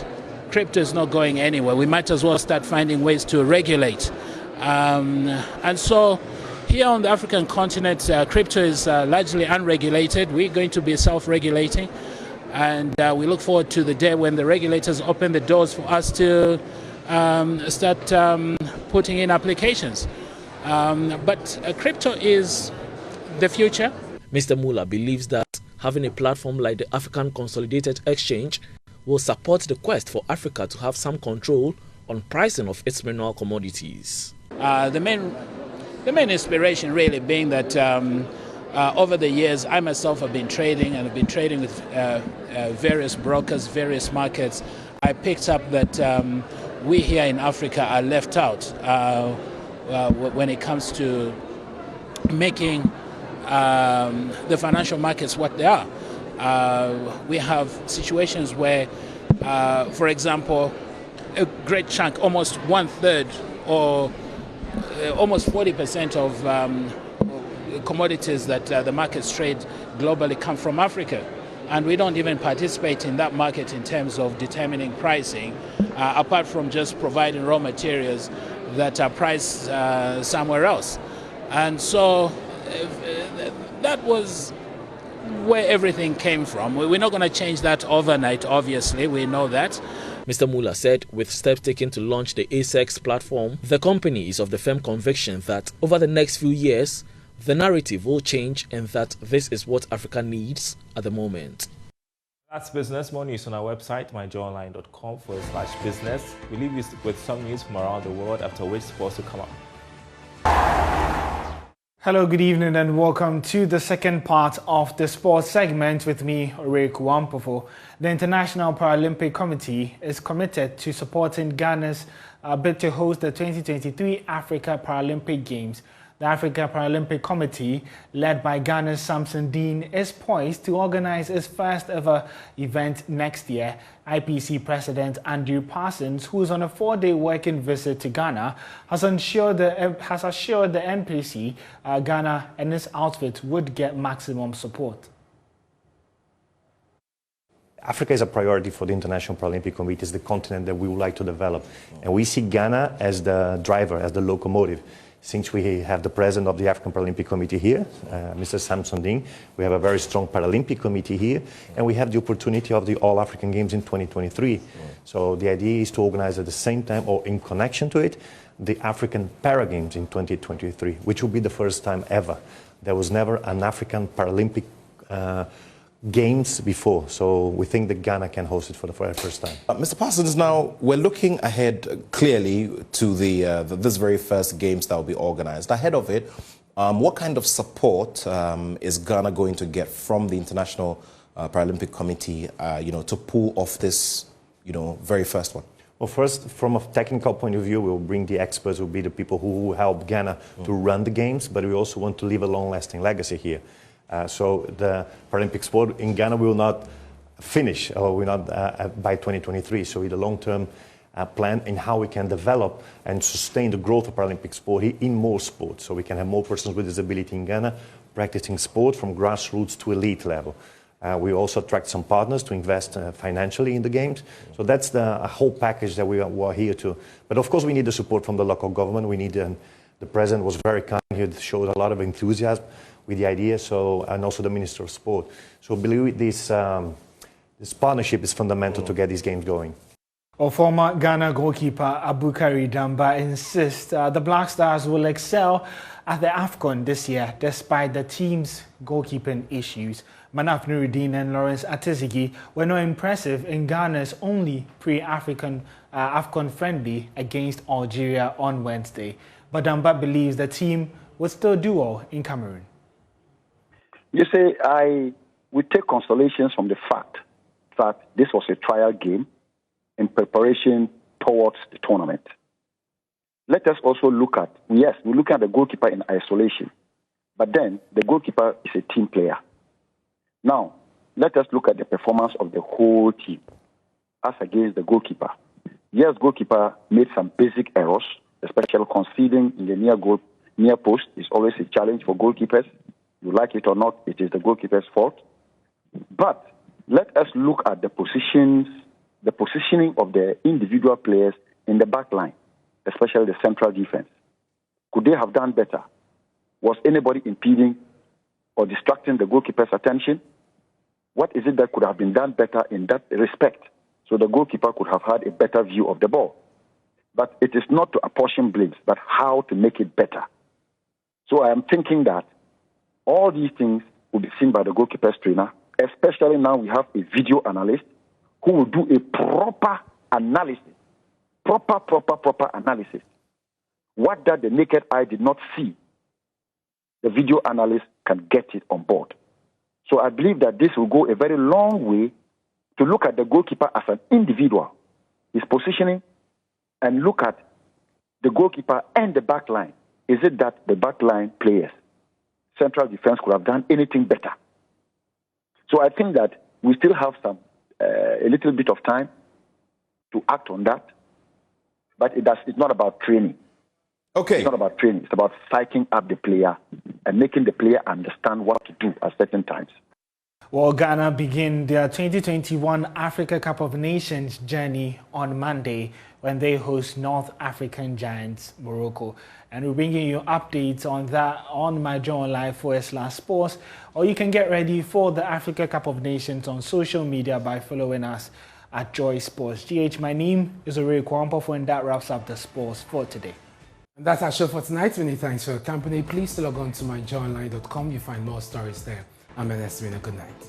I: Crypto is not going anywhere. We might as well start finding ways to regulate. And so here on the African continent, crypto is largely unregulated. We're going to be self-regulating. And we look forward to the day when the regulators open the doors for us to start putting in applications. But crypto is the future.
H: Mr. Muller believes that having a platform like the African Consolidated Exchange will support the quest for Africa to have some control on pricing of its mineral commodities.
I: The main inspiration really being that over the years, I myself have been trading, and I've been trading with various brokers, various markets. I picked up that we here in Africa are left out when it comes to making the financial markets what they are. We have situations where, for example, a great chunk, almost 1/3 or almost 40% of commodities that the markets trade globally come from Africa. And we don't even participate in that market in terms of determining pricing, apart from just providing raw materials that are priced somewhere else. And so that was where everything came from. We're not going to change that overnight, obviously, we know that.
H: Mr. Muller said with steps taken to launch the ASEX platform, the company is of the firm conviction that over the next few years, the narrative will change and that this is what Africa needs at the moment.
B: That's business. More news on our website, myjoyonline.com/business. We leave you with some news from around the world, after which sports will come up.
K: Hello, good evening and welcome to the second part of the sports segment with me, Ore Kuampofo. The International Paralympic Committee is committed to supporting Ghana's bid to host the 2023 Africa Paralympic Games. The Africa Paralympic Committee, led by Ghana's Samson Dean, is poised to organize its first ever event next year. IPC President Andrew Parsons, who is on a 4-day working visit to Ghana, has assured the NPC Ghana and its outfit would get maximum support.
L: Africa is a priority for the International Paralympic Committee. It's the continent that we would like to develop. And we see Ghana as the driver, as the locomotive. Since we have the president of the African Paralympic Committee here, Mr. Samson Ding, we have a very strong Paralympic Committee here, and we have the opportunity of the All-African Games in 2023. So the idea is to organize at the same time, or in connection to it, the African Para Games in 2023, which will be the first time ever. There was never an African Paralympic Games before, so we think that Ghana can host it for the very first time.
M: Mr. Parsons, now we're looking ahead clearly to this very first Games that will be organized. Ahead of it, what kind of support is Ghana going to get from the International Paralympic Committee, to pull off this, very first one?
L: Well, first, from a technical point of view, we'll bring the experts, will be the people who will help Ghana to run the Games, but we also want to leave a long-lasting legacy here. So the Paralympic sport in Ghana will not finish, or will not by 2023. So with a long-term plan in how we can develop and sustain the growth of Paralympic sport in more sports. So we can have more persons with disability in Ghana practicing sport from grassroots to elite level. We also attract some partners to invest financially in the Games. So that's a whole package that we are here to. But of course we need the support from the local government. We need, the president was very kind. He showed a lot of enthusiasm with the idea, and also the Minister of Sport. So I believe this partnership is fundamental to get these Games going.
K: Former Ghana goalkeeper Abukari Damba insists the Black Stars will excel at the AFCON this year, despite the team's goalkeeping issues. Manaf Nuruddin and Lawrence Atizigi were not impressive in Ghana's only pre-African AFCON friendly against Algeria on Wednesday. But Damba believes the team will still do well in Cameroon.
O: You say, we take consolations from the fact that this was a trial game in preparation towards the tournament. Let us also look at, yes, we're looking at the goalkeeper in isolation, but then the goalkeeper is a team player. Now, let us look at the performance of the whole team as against the goalkeeper. Yes, goalkeeper made some basic errors, especially conceding in the near post is always a challenge for goalkeepers. You like it or not, it is the goalkeeper's fault. But let us look at the positioning of the individual players in the back line, especially the central defense. Could they have done better? Was anybody impeding or distracting the goalkeeper's attention? What is it that could have been done better in that respect so the goalkeeper could have had a better view of the ball? But it is not to apportion blames, but how to make it better. So I am thinking that all these things will be seen by the goalkeeper's trainer, especially now we have a video analyst who will do a proper analysis, proper analysis. What that the naked eye did not see, the video analyst can get it on board. So I believe that this will go a very long way to look at the goalkeeper as an individual, his positioning, and look at the goalkeeper and the back line. Is it that the back line players, central defense, could have done anything better? So I think that we still have a little bit of time to act on that, but it's not about training.
M: Okay.
O: It's not about training. It's about psyching up the player and making the player understand what to do at certain times.
K: Well, Ghana begin their 2021 Africa Cup of Nations journey on Monday when they host North African giants Morocco. And we're bringing you updates on that on myjournalife.com/sports, or you can get ready for the Africa Cup of Nations on social media by following us at Joy Sports. GH, my name is Ore Kwampofo, and that wraps up the sports for today.
A: And that's our show for tonight. Many thanks for your company. Please log on to myjournalife.com. You find more stories there. I'm Ernest. Good night.